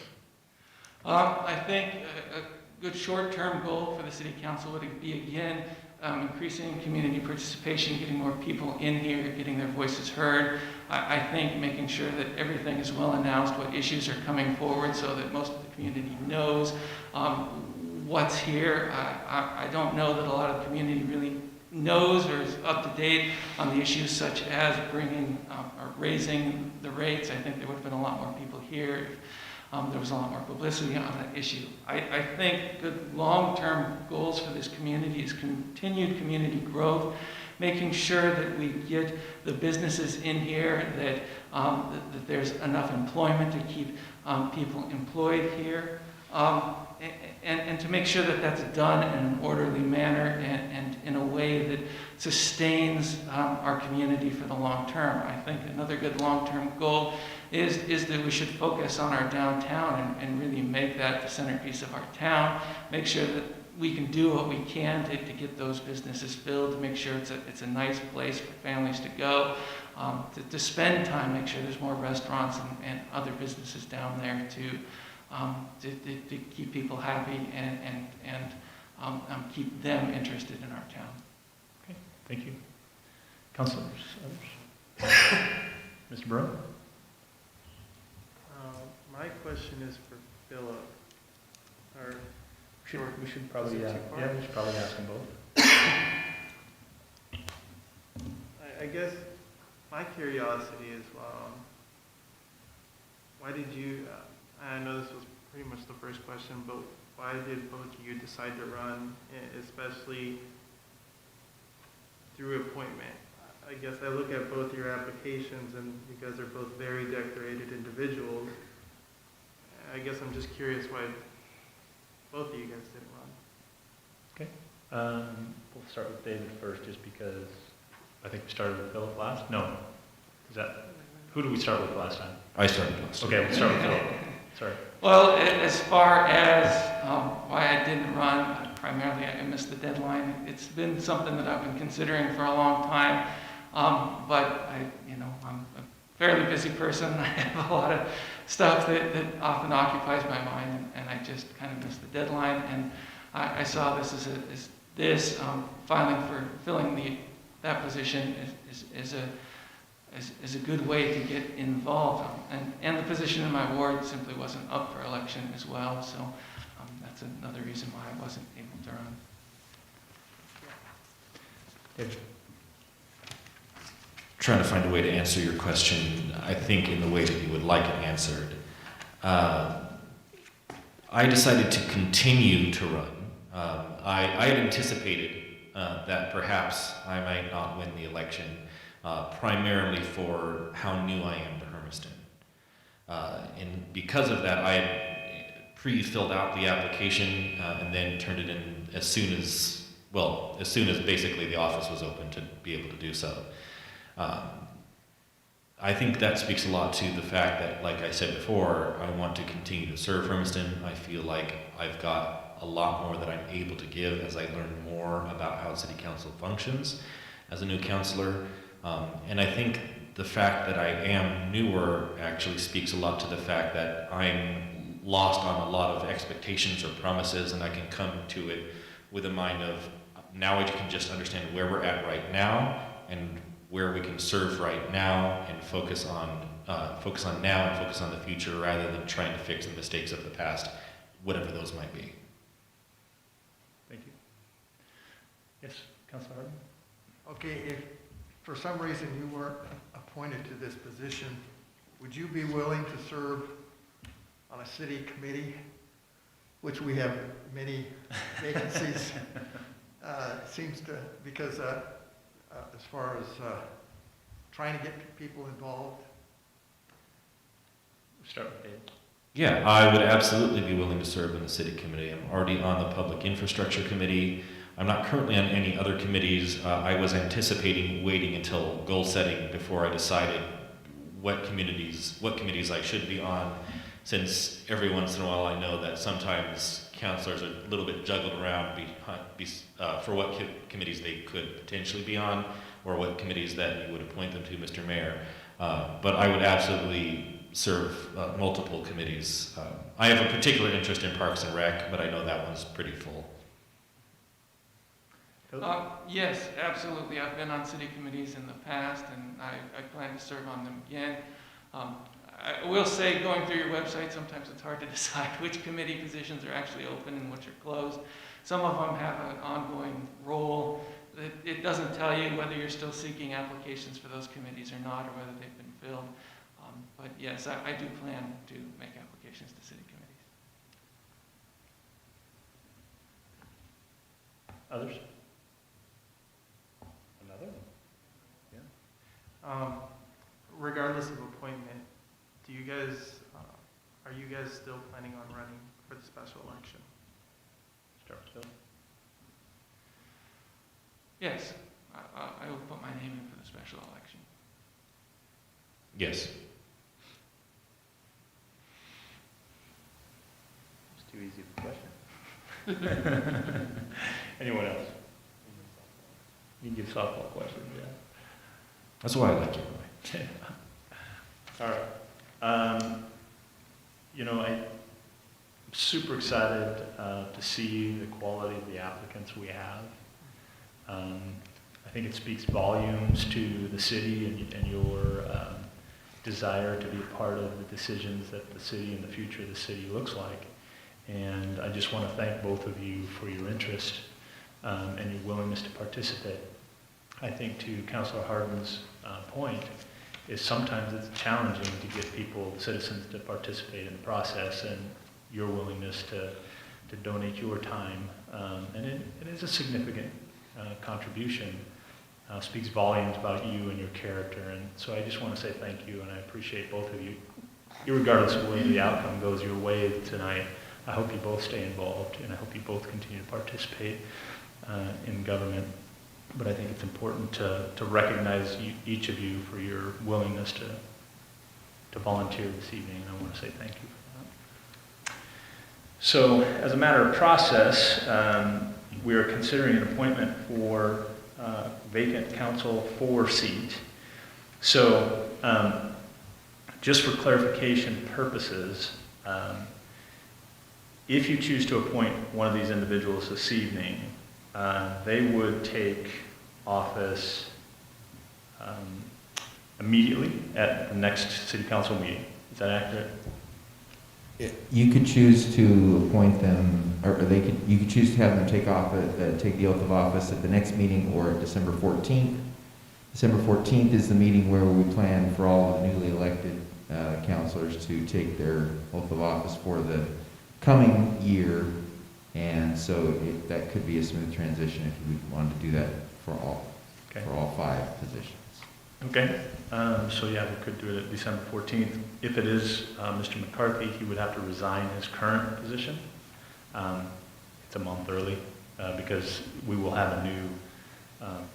E: I think a good short-term goal for the city council would be, again, increasing community participation, getting more people in here, getting their voices heard. I think making sure that everything is well announced, what issues are coming forward so that most of the community knows what's here. I don't know that a lot of the community really knows or is up to date on the issues such as bringing or raising the rates. I think there would have been a lot more people here if there was a lot more publicity on that issue. I think good long-term goals for this community is continued community growth, making sure that we get the businesses in here, that there's enough employment to keep people employed here. And to make sure that that's done in an orderly manner and in a way that sustains our community for the long term. I think another good long-term goal is that we should focus on our downtown and really make that the centerpiece of our town, make sure that we can do what we can to get those businesses filled, to make sure it's a nice place for families to go, to spend time, make sure there's more restaurants and other businesses down there to keep people happy and keep them interested in our town.
A: Okay, thank you. Councilors, others? Mr. Burrow?
E: My question is for Philip.
A: We should probably ask them both.
E: I guess my curiosity is, why did you, I know this was pretty much the first question, but why did both of you decide to run, especially through appointment? I guess I look at both your applications and you guys are both very decorated individuals. I guess I'm just curious why both of you guys didn't run.
A: Okay. We'll start with David first, just because I think we started with Philip last. No. Who did we start with last time?
I: I started last.
A: Okay, we'll start with Philip. Sorry.
E: Well, as far as why I didn't run, primarily I missed the deadline. It's been something that I've been considering for a long time, but I'm a fairly busy person. I have a lot of stuff that often occupies my mind, and I just kind of missed the deadline. And I saw this as filling that position is a good way to get involved. And the position in my ward simply wasn't up for election as well, so that's another reason why I wasn't able to run.
A: David?
I: Trying to find a way to answer your question, I think, in the way that you would like it answered. I decided to continue to run. I had anticipated that perhaps I might not win the election, primarily for how new I am to Hermiston. And because of that, I had pre-filled out the application and then turned it in as soon as basically the office was open to be able to do so. I think that speaks a lot to the fact that, like I said before, I want to continue to serve Hermiston. I feel like I've got a lot more that I'm able to give as I learn more about how city council functions as a new councilor. And I think the fact that I am newer actually speaks a lot to the fact that I'm lost on a lot of expectations or promises, and I can come to it with a mind of, now I can just understand where we're at right now and where we can serve right now and focus on now and focus on the future rather than trying to fix the mistakes of the past, whatever those might be.
A: Thank you. Yes, Councilor Harden?
J: Okay, if for some reason you weren't appointed to this position, would you be willing to serve on a city committee, which we have many vacancies, seems to, because as far as trying to get people involved?
A: Start with Dave.
I: Yeah, I would absolutely be willing to serve in the city committee. I'm already on the public infrastructure committee. I'm not currently on any other committees. I was anticipating waiting until goal setting before I decided what committees I should be on, since every once in a while I know that sometimes councilors are a little bit juggled around for what committees they could potentially be on, or what committees that you would appoint them to, Mr. Mayor. But I would absolutely serve multiple committees. I have a particular interest in Parks and Rec, but I know that one's pretty full.
E: Yes, absolutely. I've been on city committees in the past, and I plan to serve on them again. I will say, going through your website, sometimes it's hard to decide which committee positions are actually open and which are closed. Some of them have an ongoing role. It doesn't tell you whether you're still seeking applications for those committees or not, or whether they've been filled. But yes, I do plan to make applications to city committees.
A: Others? Another? Yeah.
E: Regardless of appointment, are you guys still planning on running for the special election?
A: Start with Bill.
E: Yes, I will put my name in for the special election.
I: Yes.
B: It's too easy of a question.
A: Anyone else? You can give softball questions, yeah.
I: That's why I like you.
A: All right. I'm super excited to see the quality of the applicants we have. I think it speaks volumes to the city and your desire to be a part of the decisions that the city and the future of the city looks like. And I just want to thank both of you for your interest and your willingness to participate. I think to Councilor Harden's point is sometimes it's challenging to get people, citizens, to participate in the process, and your willingness to donate your time. And it is a significant contribution. Speaks volumes about you and your character. And so I just want to say thank you, and I appreciate both of you. Irregardless of whether the outcome goes your way tonight, I hope you both stay involved, and I hope you both continue to participate in government. But I think it's important to recognize each of you for your willingness to volunteer this evening, and I want to say thank you for that. So, as a matter of process, we are considering an appointment for vacant Council 4 seat. So, just for clarification purposes, if you choose to appoint one of these individuals this evening, they would take office immediately at the next City Council meeting. Is that accurate?
G: You could choose to appoint them, or you could choose to have them take the oath of office at the next meeting or December 14th. December 14th is the meeting where we plan for all of the newly elected councilors to take their oath of office for the coming year. And so that could be a smooth transition if you wanted to do that for all 5 positions.
A: Okay, so yeah, we could do it at December 14th. If it is Mr. McCarthy, he would have to resign his current position. It's a month early because we will have a new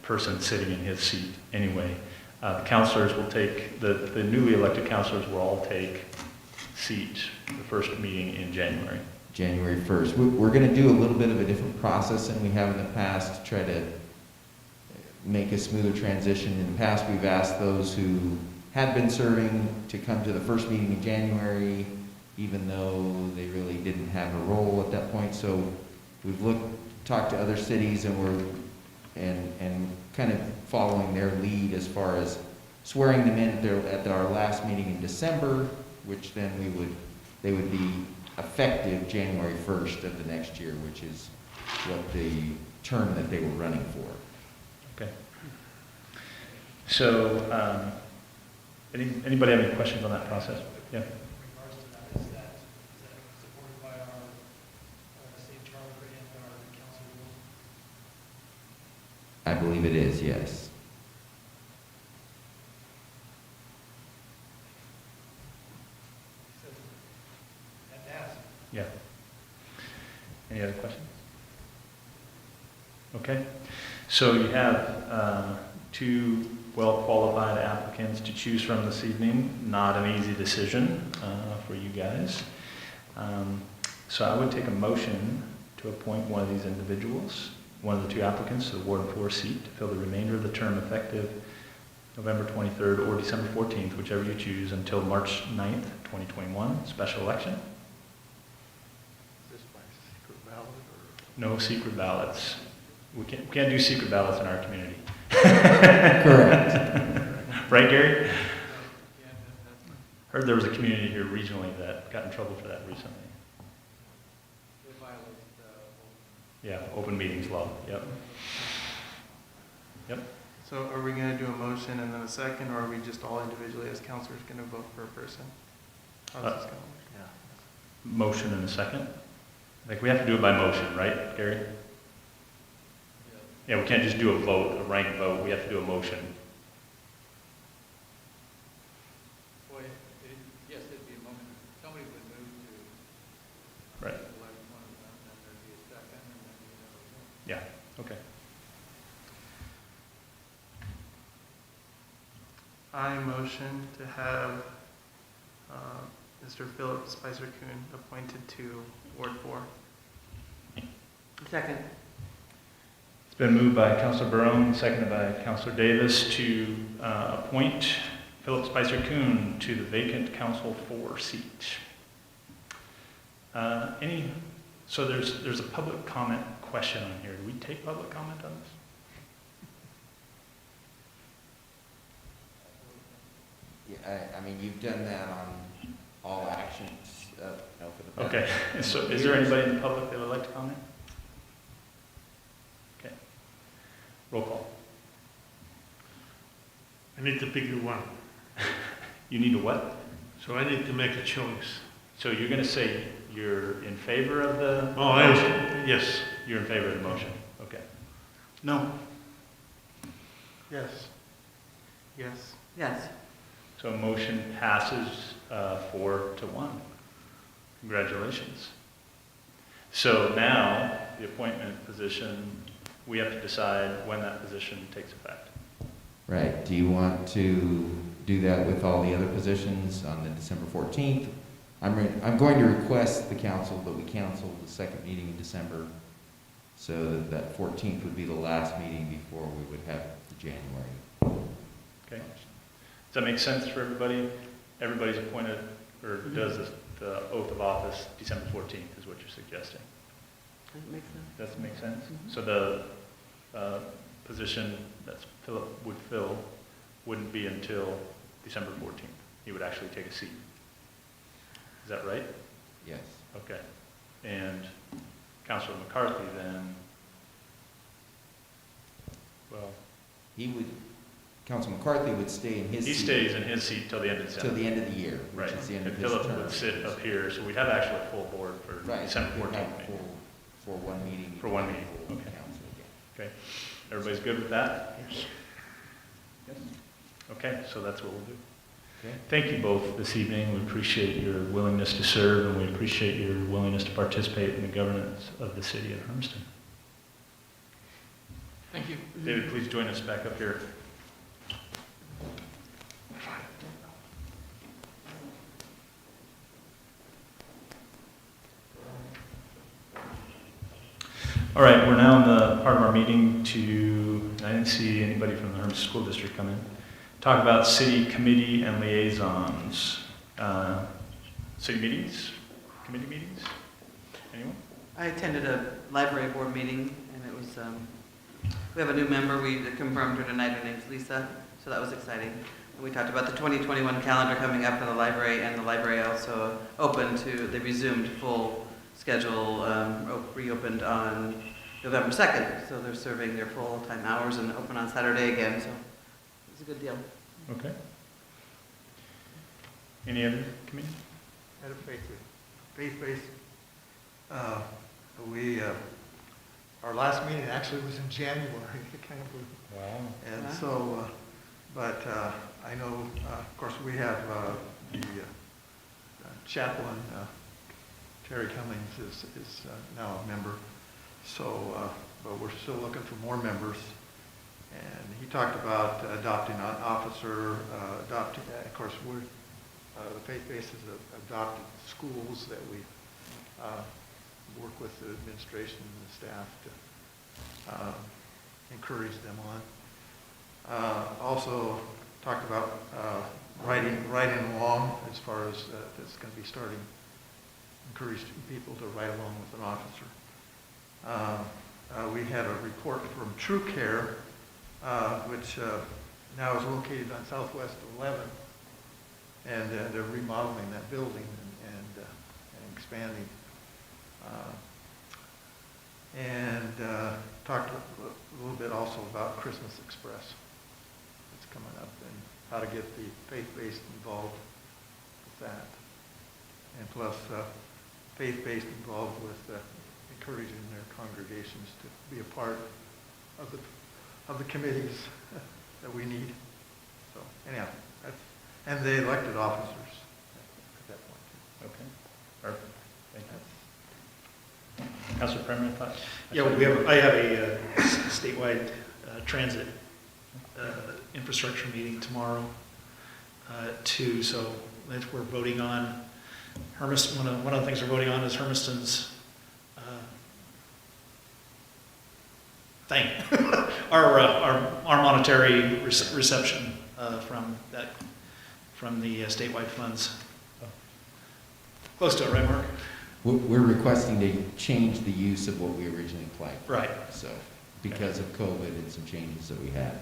A: person sitting in his seat anyway. The councilors will take, the newly elected councilors will all take seat the first meeting in January.
G: January 1st. We're going to do a little bit of a different process than we have in the past to try to make a smoother transition. In the past, we've asked those who had been serving to come to the first meeting in January, even though they really didn't have a role at that point. So we've talked to other cities, and we're kind of following their lead as far as swearing them in at our last meeting in December, which then they would be effective January 1st of the next year, which is what the term that they were running for.
A: Okay. So, anybody have any questions on that process? Yeah.
Q: In regards to that, is that supported by our state charter and our council rules?
G: I believe it is, yes.
A: Yeah. Any other questions? Okay. So you have two well-qualified applicants to choose from this evening. Not an easy decision for you guys. So I would take a motion to appoint one of these individuals, one of the two applicants, to the Ward 4 seat to fill the remainder of the term effective November 23rd or December 14th, whichever you choose, until March 9th, 2021, special election. No secret ballots. We can't do secret ballots in our community.
G: Correct.
A: Right, Gary? Heard there was a community here regionally that got in trouble for that recently. Yeah, open meetings law. Yep. Yep.
E: So are we going to do a motion and then a second, or are we just all individually as counselors going to vote for a person? How's this going to work?
A: Motion and a second. Like, we have to do it by motion, right, Gary? Yeah, we can't just do a vote, a ranked vote. We have to do a motion.
F: Yes, it'd be a motion. Somebody would move to
A: Right.
F: elect one of them, then there'd be a second, and then you'd have a vote.
A: Yeah, okay.
E: I motion to have Mr. Philip Spicer-Kuhn appointed to Ward 4.
C: Second.
A: It's been moved by Councilor Barone, seconded by Councilor Davis to appoint Philip Spicer-Kuhn to the vacant Council 4 seat. So there's a public comment question on here. Do we take public comment on this?
G: Yeah, I mean, you've done that on all actions for the past.
A: Okay, so is there anybody in the public that would like to comment? Okay. Roll call.
L: I need to pick one.
A: You need a what?
L: So I need to make a choice.
A: So you're going to say you're in favor of the
L: Oh,
A: motion?
L: yes.
A: You're in favor of the motion. Okay.
K: No.
E: Yes. Yes.
C: Yes.
A: So motion passes 4-1. Congratulations. So now, the appointment position, we have to decide when that position takes effect.
G: Right. Do you want to do that with all the other positions on the December 14th? I'm going to request the council that we cancel the second meeting in December, so that 14th would be the last meeting before we would have the January.
A: Okay. Does that make sense for everybody? Everybody's appointed, or does the oath of office December 14th is what you're suggesting.
C: That makes sense.
A: Does that make sense? So the position that Philip would fill wouldn't be until December 14th. He would actually take a seat. Is that right?
G: Yes.
A: Okay. And Councilor McCarthy then, well,
G: Councilman McCarthy would stay in his seat.
A: he stays in his seat till the end of December.
G: Till the end of the year, which
A: Right.
G: is the end
A: And
G: of his
A: Philip
G: term.
A: would sit up here, so we'd have actually a full board for
G: Right.
A: December
G: We'd
A: 14th.
G: have for one meeting.
A: For one meeting,
G: full
A: okay.
G: council again.
A: Okay. Everybody's good with that? Yes. Yes. Okay, so that's what we'll do.
G: Okay.
A: Thank you both this evening. We appreciate your willingness to serve, and we appreciate your willingness to participate in the governance of the city of Hermiston.
E: Thank you.
A: David, please join us back up here. All right, we're now in the part of our meeting to I didn't see anybody from the Hermiston School District come in. Talk about city committee and liaisons. City meetings, committee meetings? Anyone?
C: I attended a library board meeting, and it was, we have a new member, we confirmed her tonight, her name's Lisa, so that was exciting. And we talked about the 2021 calendar coming up in the library, and the library also opened to, they resumed full schedule, reopened on November 2nd, so they're serving their full-time hours and open on Saturday again, so it's a good deal.
A: Okay. Any other committee?
J: Had a faith-based, our last meeting actually was in January, kind of.
A: Wow.
J: And
C: Wow.
J: so, but I know, of course, we have the chaplain, Terry Cummings is now a member. So, but we're still looking for more members. And he talked about adopting an officer, adopting, of course, we're, the faith base has adopted schools that we work with the administration and the staff to encourage them on. Also talked about riding along as far as it's going to be starting, encourage people to ride along with an officer. We had a report from True Care, which now is located on Southwest 11, and they're remodeling that building and expanding. Talked a little bit also about Christmas Express. It's coming up, and how to get the faith-based involved with that. And plus, faith-based involved with encouraging their congregations to be a part of the committees that we need. So anyhow, and the elected officers at that point too.
A: Okay, perfect. Thank you. Councilor Premier, thoughts?
K: Yeah, I have a statewide transit infrastructure meeting tomorrow too. So we're voting on Hermiston. One of the things we're voting on is Hermiston's thing, our monetary reception from the statewide funds. Close to it, right, Mark?
G: We're requesting to change the use of what we originally applied for.
K: Right.
G: So, because of COVID and some changes that we had.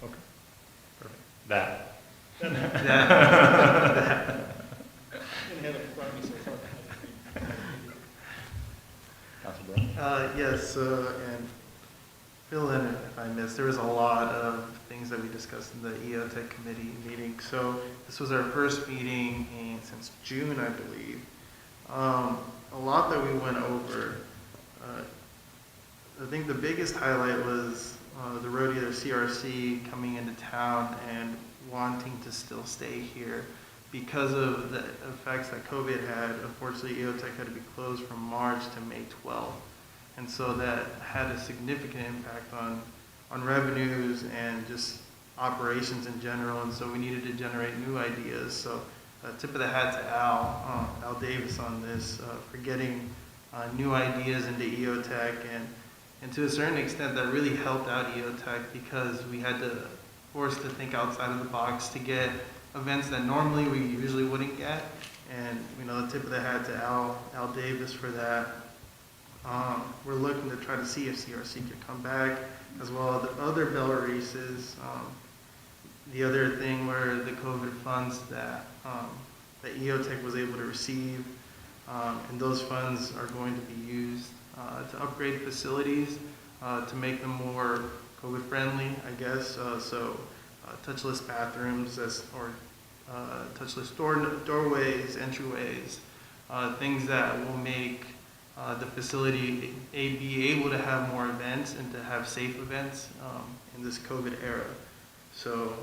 A: Okay, perfect. That. Councilor Brown?
E: Yes, and fill in if I missed. There was a lot of things that we discussed in the EOTech committee meeting. So this was our first meeting since June, I believe. A lot that we went over. I think the biggest highlight was the rodeo CRC coming into town and wanting to still stay here because of the effects that COVID had. Unfortunately, EOTech had to be closed from March to May 12th. And so that had a significant impact on revenues and just operations in general. And so we needed to generate new ideas. So tip of the hat to Al Davis on this for getting new ideas into EOTech. And to a certain extent, that really helped out EOTech because we had to force to think outside of the box to get events that normally we usually wouldn't get. And, the tip of the hat to Al Davis for that. We're looking to try to see if CRC can come back, as well as the other bell races. The other thing were the COVID funds that EOTech was able to receive, and those funds are going to be used to upgrade facilities, to make them more COVID friendly, I guess. Touchless bathrooms or touchless doorways, entryways, things that will make the facility be able to have more events and to have safe events in this COVID era. So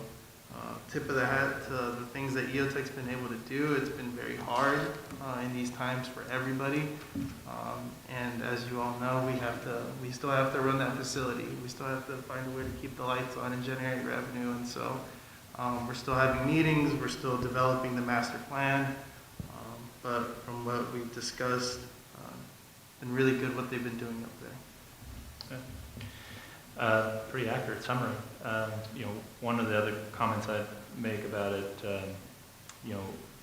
E: tip of the hat to the things that EOTech's been able to do. It's been very hard in these times for everybody. And as you all know, we still have to run that facility. We still have to find a way to keep the lights on and generate revenue. And so we're still having meetings. We're still developing the master plan. But from what we've discussed, been really good what they've been doing up there.
A: Pretty accurate summary. One of the other comments I'd make about it,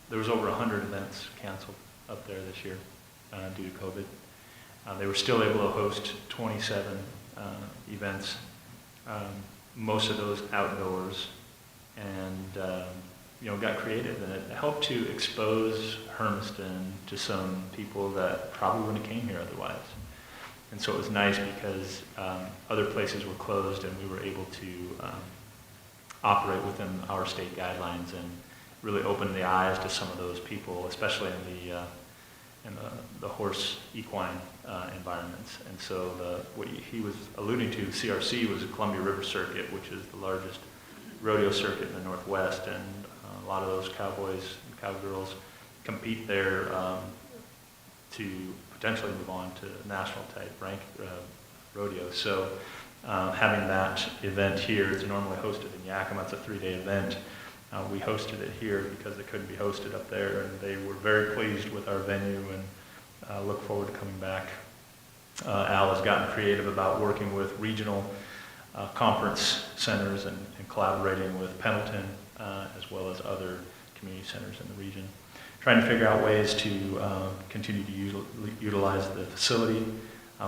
A: there was over 100 events canceled up there this year due to COVID. They were still able to host 27 events, most of those outdoors, and got creative, and it helped to expose Hermiston to some people that probably wouldn't have came here otherwise. And so it was nice because other places were closed, and we were able to operate within our state guidelines and really open the eyes to some of those people, especially in the horse equine environments. And so what he was alluding to, CRC, was the Columbia River Circuit, which is the largest rodeo circuit in the Northwest, and a lot of those cowboys and cowgirls compete there to potentially move on to national type rank rodeo. So having that event here, it's normally hosted in Yakima. It's a 3-day event. We hosted it here because it couldn't be hosted up there, and they were very pleased with our venue and look forward to coming back. Al has gotten creative about working with regional conference centers and collaborating with Pendleton as well as other community centers in the region. Trying to figure out ways to continue to utilize the facility.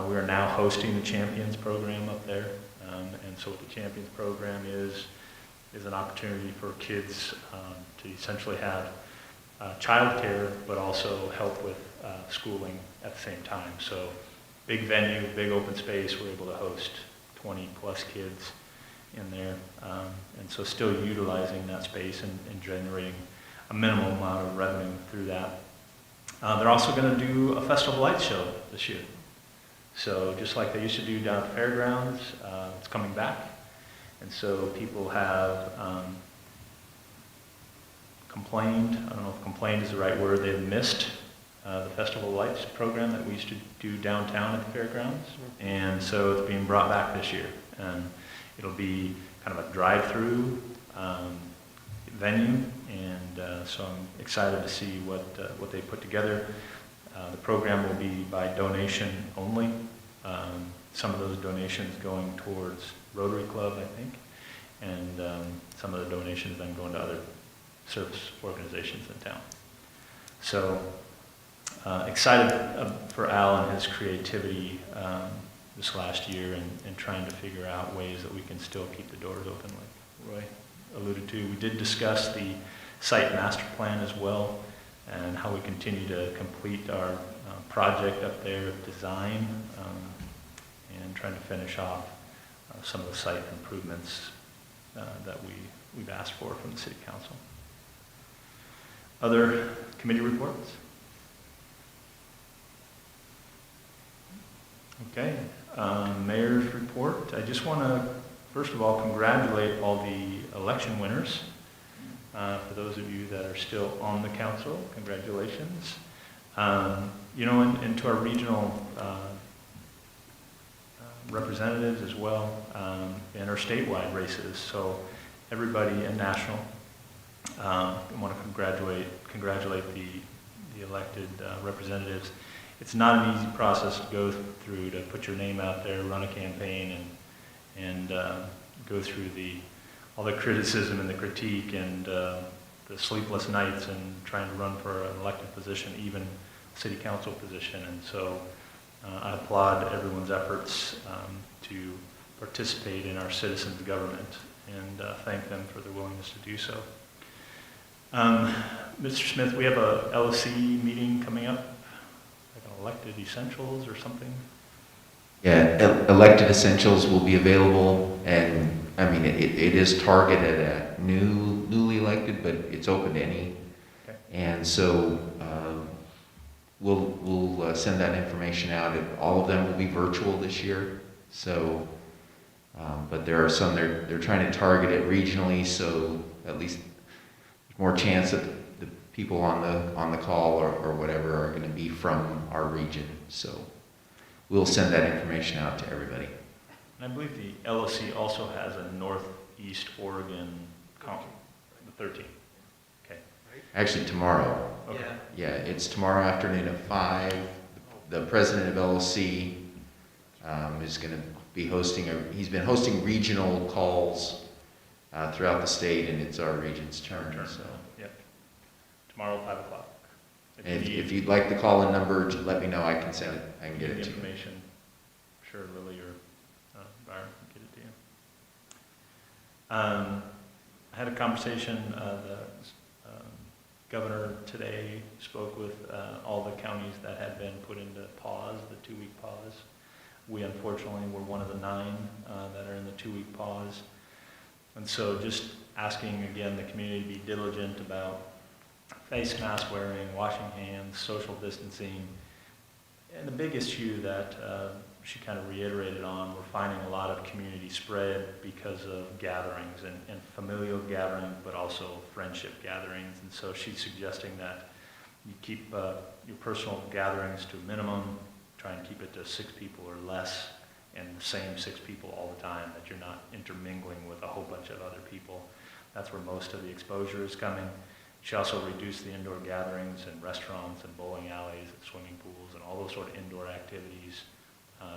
A: We are now hosting the Champions program up there, and so what the Champions program is an opportunity for kids to essentially have childcare, but also help with schooling at the same time. So big venue, big open space, we're able to host 20 plus kids in there, and so still utilizing that space and generating a minimal amount of revenue through that. They're also going to do a Festival of Lights show this year. So just like they used to do down at the fairgrounds, it's coming back. And so people have complained, I don't know if complained is the right word, they've missed the Festival of Lights program that we used to do downtown at the fairgrounds. And so it's being brought back this year. And it'll be kind of a drive-through venue, and so I'm excited to see what they put together. The program will be by donation only. Some of those donations going towards Rotary Club, I think, and some of the donations then going to other service organizations in town. So excited for Al and his creativity this last year, and trying to figure out ways that we can still keep the doors open, like Roy alluded to. We did discuss the site master plan as well, and how we continue to complete our project up there of design, and trying to finish off some of the site improvements that we've asked for from the City Council. Other committee reports? Okay, Mayor's report. I just want to, first of all, congratulate all the election winners. For those of you that are still on the council, congratulations. And to our regional representatives as well, and our statewide races. So everybody in national, I want to congratulate the elected representatives. It's not an easy process to go through, to put your name out there, run a campaign, and go through all the criticism and the critique and the sleepless nights and trying to run for an elected position, even city council position. And so I applaud everyone's efforts to participate in our citizens' government, and thank them for their willingness to do so. Mr. Smith, we have a LOC meeting coming up, like an elected essentials or something?
G: Yeah, elected essentials will be available, and I mean, it is targeted at newly elected, but it's open to any.
A: Okay.
G: And so we'll send that information out. All of them will be virtual this year. So, but there are some they're trying to target it regionally, so at least there's more chance that the people on the call or whatever are going to be from our region. So we'll send that information out to everybody.
A: And I believe the LOC also has a Northeast Oregon conference, the 13th. Okay.
G: Actually, tomorrow.
A: Okay.
G: Yeah, it's tomorrow afternoon at 5. The president of LOC is going to be hosting he's been hosting regional calls throughout the state, and it's our region's turn. So,
A: Yep. Tomorrow, 5 o'clock.
G: if you'd like the call-in number, just let me know. I can send it. I can get it to you.
A: Information. Sure, Lily or Byron can get it to you. I had a conversation. The governor today spoke with all the counties that had been put into pause, the 2-week pause. We unfortunately were one of the 9 that are in the 2-week pause. And so just asking again the community to be diligent about face mask wearing, washing hands, social distancing. And the big issue that she kind of reiterated on, we're finding a lot of community spread because of gatherings and familial gatherings, but also friendship gatherings. And so she's suggesting that you keep your personal gatherings to a minimum, try and keep it to 6 people or less, and the same 6 people all the time, that you're not intermingling with a whole bunch of other people. That's where most of the exposure is coming. She also reduced the indoor gatherings in restaurants and bowling alleys and swimming pools and all those sort of indoor activities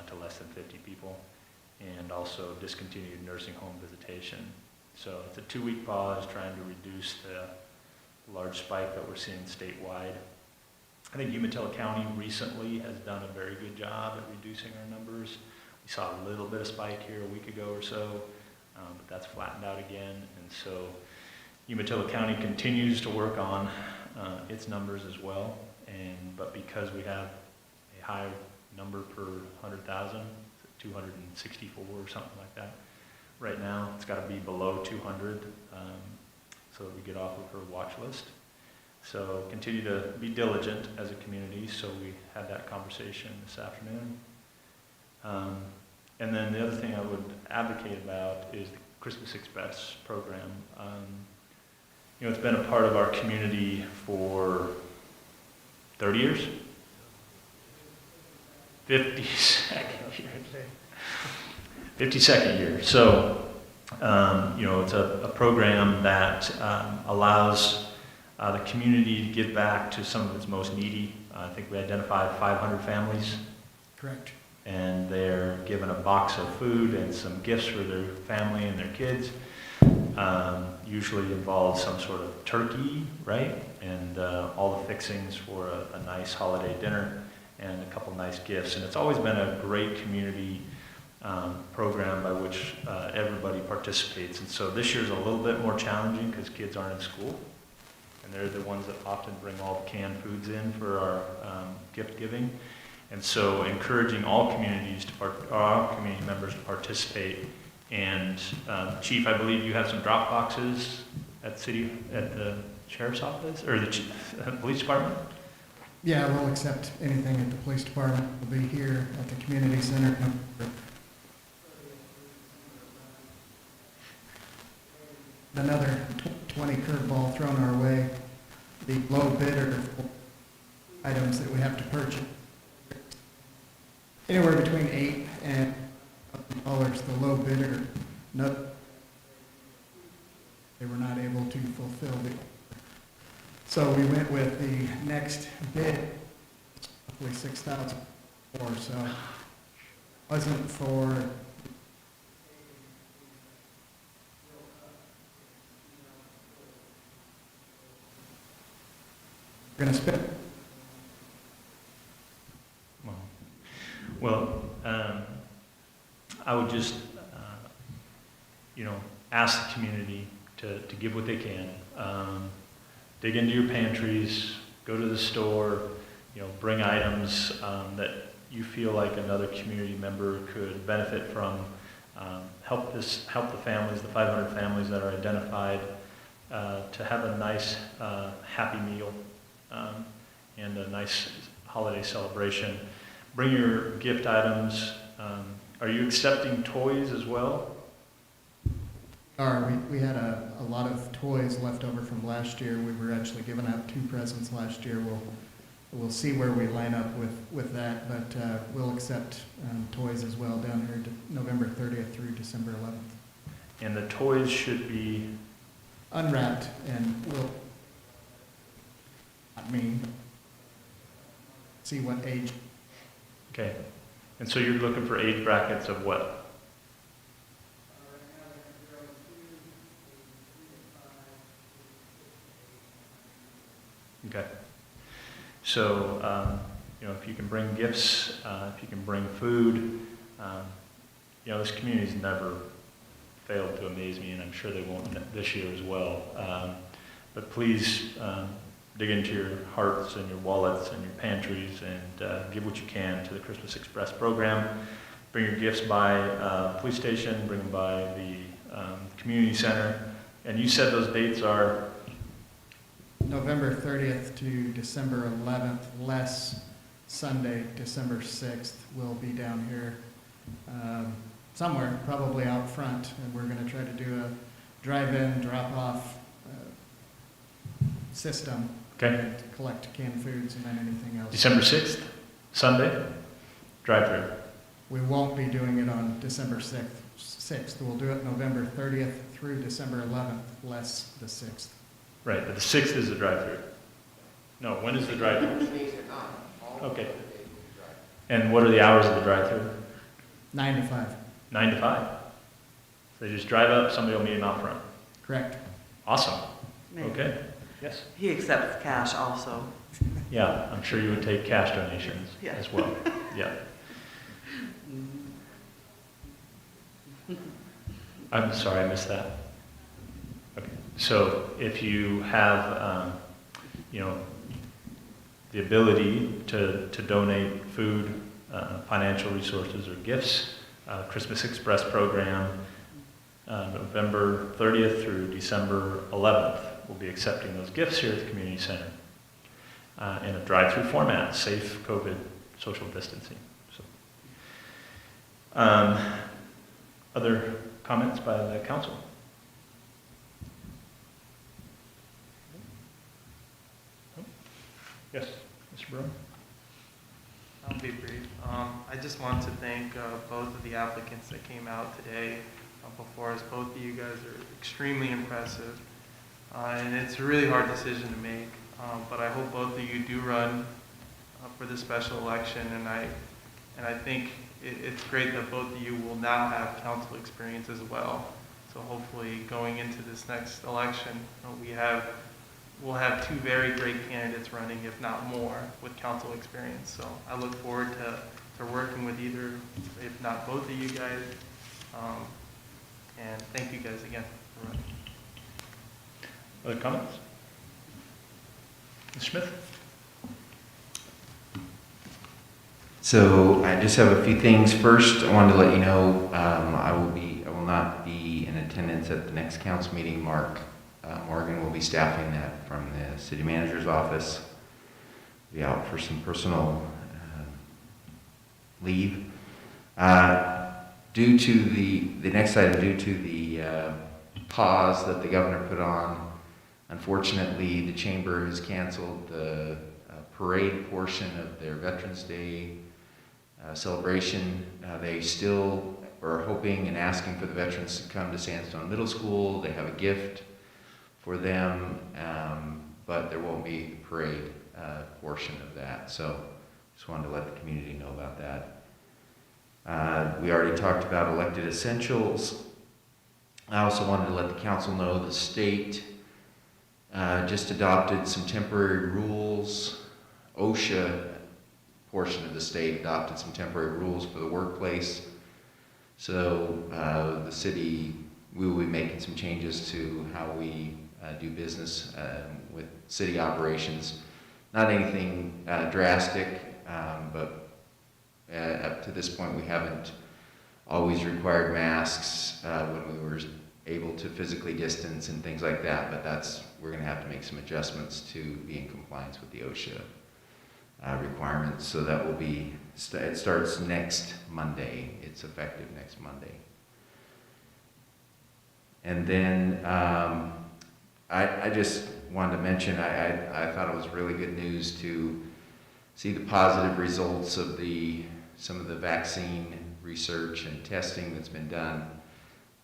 A: to less than 50 people, and also discontinued nursing home visitation. So it's a 2-week pause, trying to reduce the large spike that we're seeing statewide. I think Umatilla County recently has done a very good job at reducing our numbers. We saw a little bit of spike here a week ago or so, but that's flattened out again. And so Umatilla County continues to work on its numbers as well. But because we have a high number per 100,000, 264 or something like that, right now it's got to be below 200 so that we get off of her watch list. So continue to be diligent as a community. So we had that conversation this afternoon. And then the other thing I would advocate about is the Christmas Express program. It's been a part of our community for 30 years. 52nd year. So, it's a program that allows the community to give back to some of its most needy. I think we identified 500 families.
P: Correct.
A: And they're given a box of food and some gifts for their family and their kids. Usually involves some sort of turkey, right? And all the fixings for a nice holiday dinner and a couple nice gifts. And it's always been a great community program by which everybody participates. And so this year's a little bit more challenging because kids aren't in school. And they're the ones that often bring all the canned foods in for our gift giving. And so encouraging all communities all community members to participate. And Chief, I believe you have some drop boxes at the sheriff's office or the police department?
P: Yeah, we'll accept anything at the police department. We'll be here at the community center. Another 20 curveball thrown our way. The low bidder items that we have to purchase. Anywhere between $8 and $1,000, the low bidder, they were not able to fulfill the. So we went with the next bid, roughly 6,000 or so. Wasn't for. We're going to spend.
A: Well, I would just, ask the community to give what they can. Dig into your pantries, go to the store, bring items that you feel like another community member could benefit from. Help the families, the 500 families that are identified, to have a nice, happy meal and a nice holiday celebration. Bring your gift items. Are you accepting toys as well?
P: We had a lot of toys left over from last year. We were actually giving out 2 presents last year. We'll see where we line up with that, but we'll accept toys as well down here November 30th through December 11th.
A: And the toys should be
P: unwrapped, and we'll see what age.
A: Okay. And so you're looking for age brackets of what? Okay. So, if you can bring gifts, if you can bring food, this community's never failed to amaze me, and I'm sure they won't this year as well. But please dig into your hearts and your wallets and your pantries and give what you can to the Christmas Express program. Bring your gifts by the police station, bring them by the community center. And you said those dates are?
P: November 30th to December 11th, less Sunday, December 6th, will be down here somewhere, probably out front, and we're going to try to do a drive-in, drop-off system.
A: Okay.
P: And collect canned foods and then anything else.
A: December 6th, Sunday, drive-through.
P: We won't be doing it on December 6th. We'll do it November 30th through December 11th, less the 6th.
A: Right, but the 6th is the drive-through. No, when is the drive-through? Okay. And what are the hours of the drive-through?
P: 9 to 5.
A: 9 to 5. So they just drive up, somebody will meet them out front.
P: Correct.
A: Awesome.
C: Maybe.
A: Okay. Yes.
C: He accepts cash also.
A: Yeah, I'm sure you would take cash donations
C: Yeah.
A: as well. Yeah. I'm sorry, I missed that. Okay. So if you have, the ability to donate food, financial resources, or gifts, Christmas Express program, November 30th through December 11th. We'll be accepting those gifts here at the community center in a drive-through format, safe COVID social distancing. So, other comments by the council? Yes, Mr. Brown?
E: I'll be brief. I just want to thank both of the applicants that came out today before us. Both of you guys are extremely impressive. And it's a really hard decision to make, but I hope both of you do run for this special election, and I think it's great that both of you will now have council experience as well. So hopefully going into this next election, we'll have two very great candidates running, if not more, with council experience. So I look forward to working with either, if not both of you guys, and thank you guys again for running.
A: Other comments? Ms. Smith?
G: So I just have a few things. First, I wanted to let you know I will not be in attendance at the next council meeting. Mark Morgan will be staffing that from the city manager's office. Be out for some personal leave. Due to the next item, due to the pause that the governor put on, unfortunately, the chamber has canceled the parade portion of their Veterans Day celebration. They still are hoping and asking for the veterans to come to Sandstone Middle School. They have a gift for them, but there won't be a parade portion of that. So just wanted to let the community know about that. We already talked about elected essentials. I also wanted to let the council know the state just adopted some temporary rules. OSHA portion of the state adopted some temporary rules for the workplace. So the city, we will be making some changes to how we do business with city operations. Not anything drastic, but up to this point we haven't always required masks when we were able to physically distance and things like that, but we're going to have to make some adjustments to be in compliance with the OSHA requirements. So that will be, it starts next Monday. It's effective next Monday. And then I just wanted to mention, I thought it was really good news to see the positive results of some of the vaccine research and testing that's been done.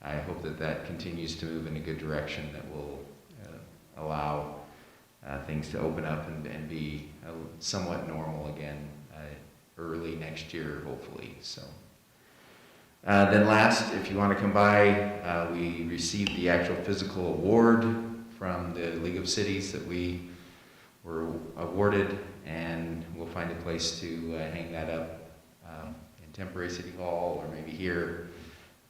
G: I hope that continues to move in a good direction that will allow things to open up and be somewhat normal again early next year, hopefully. So then last, if you want to come by, we received the actual physical award from the League of Cities that we were awarded, and we'll find a place to hang that up in temporary City Hall or maybe here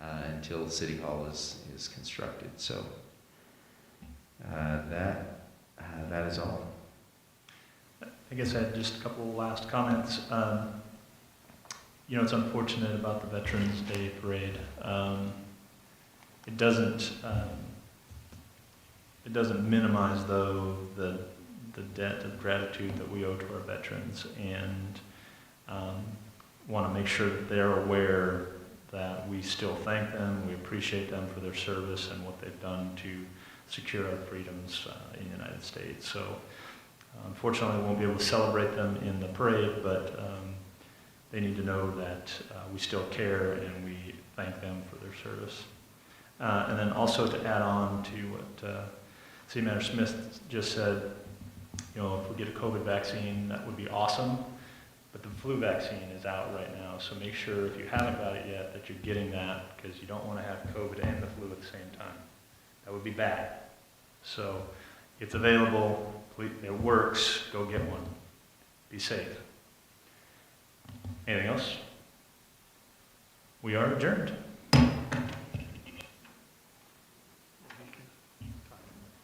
G: until City Hall is constructed. So that is all.
A: I guess I had just a couple last comments. You know, it's unfortunate about the Veterans Day Parade. It doesn't minimize, though, the debt of gratitude that we owe to our veterans, and want to make sure that they're aware that we still thank them, we appreciate them for their service and what they've done to secure our freedoms in the United States. So unfortunately, we won't be able to celebrate them in the parade, but they need to know that we still care and we thank them for their service. And then also to add on to what City Manager Smith just said, you know, if we get a COVID vaccine, that would be awesome, but the flu vaccine is out right now, so make sure if you haven't got it yet that you're getting that, because you don't want to have COVID and the flu at the same time. That would be bad. So it's available, it works, go get one. Be safe. Anything else? We are adjourned.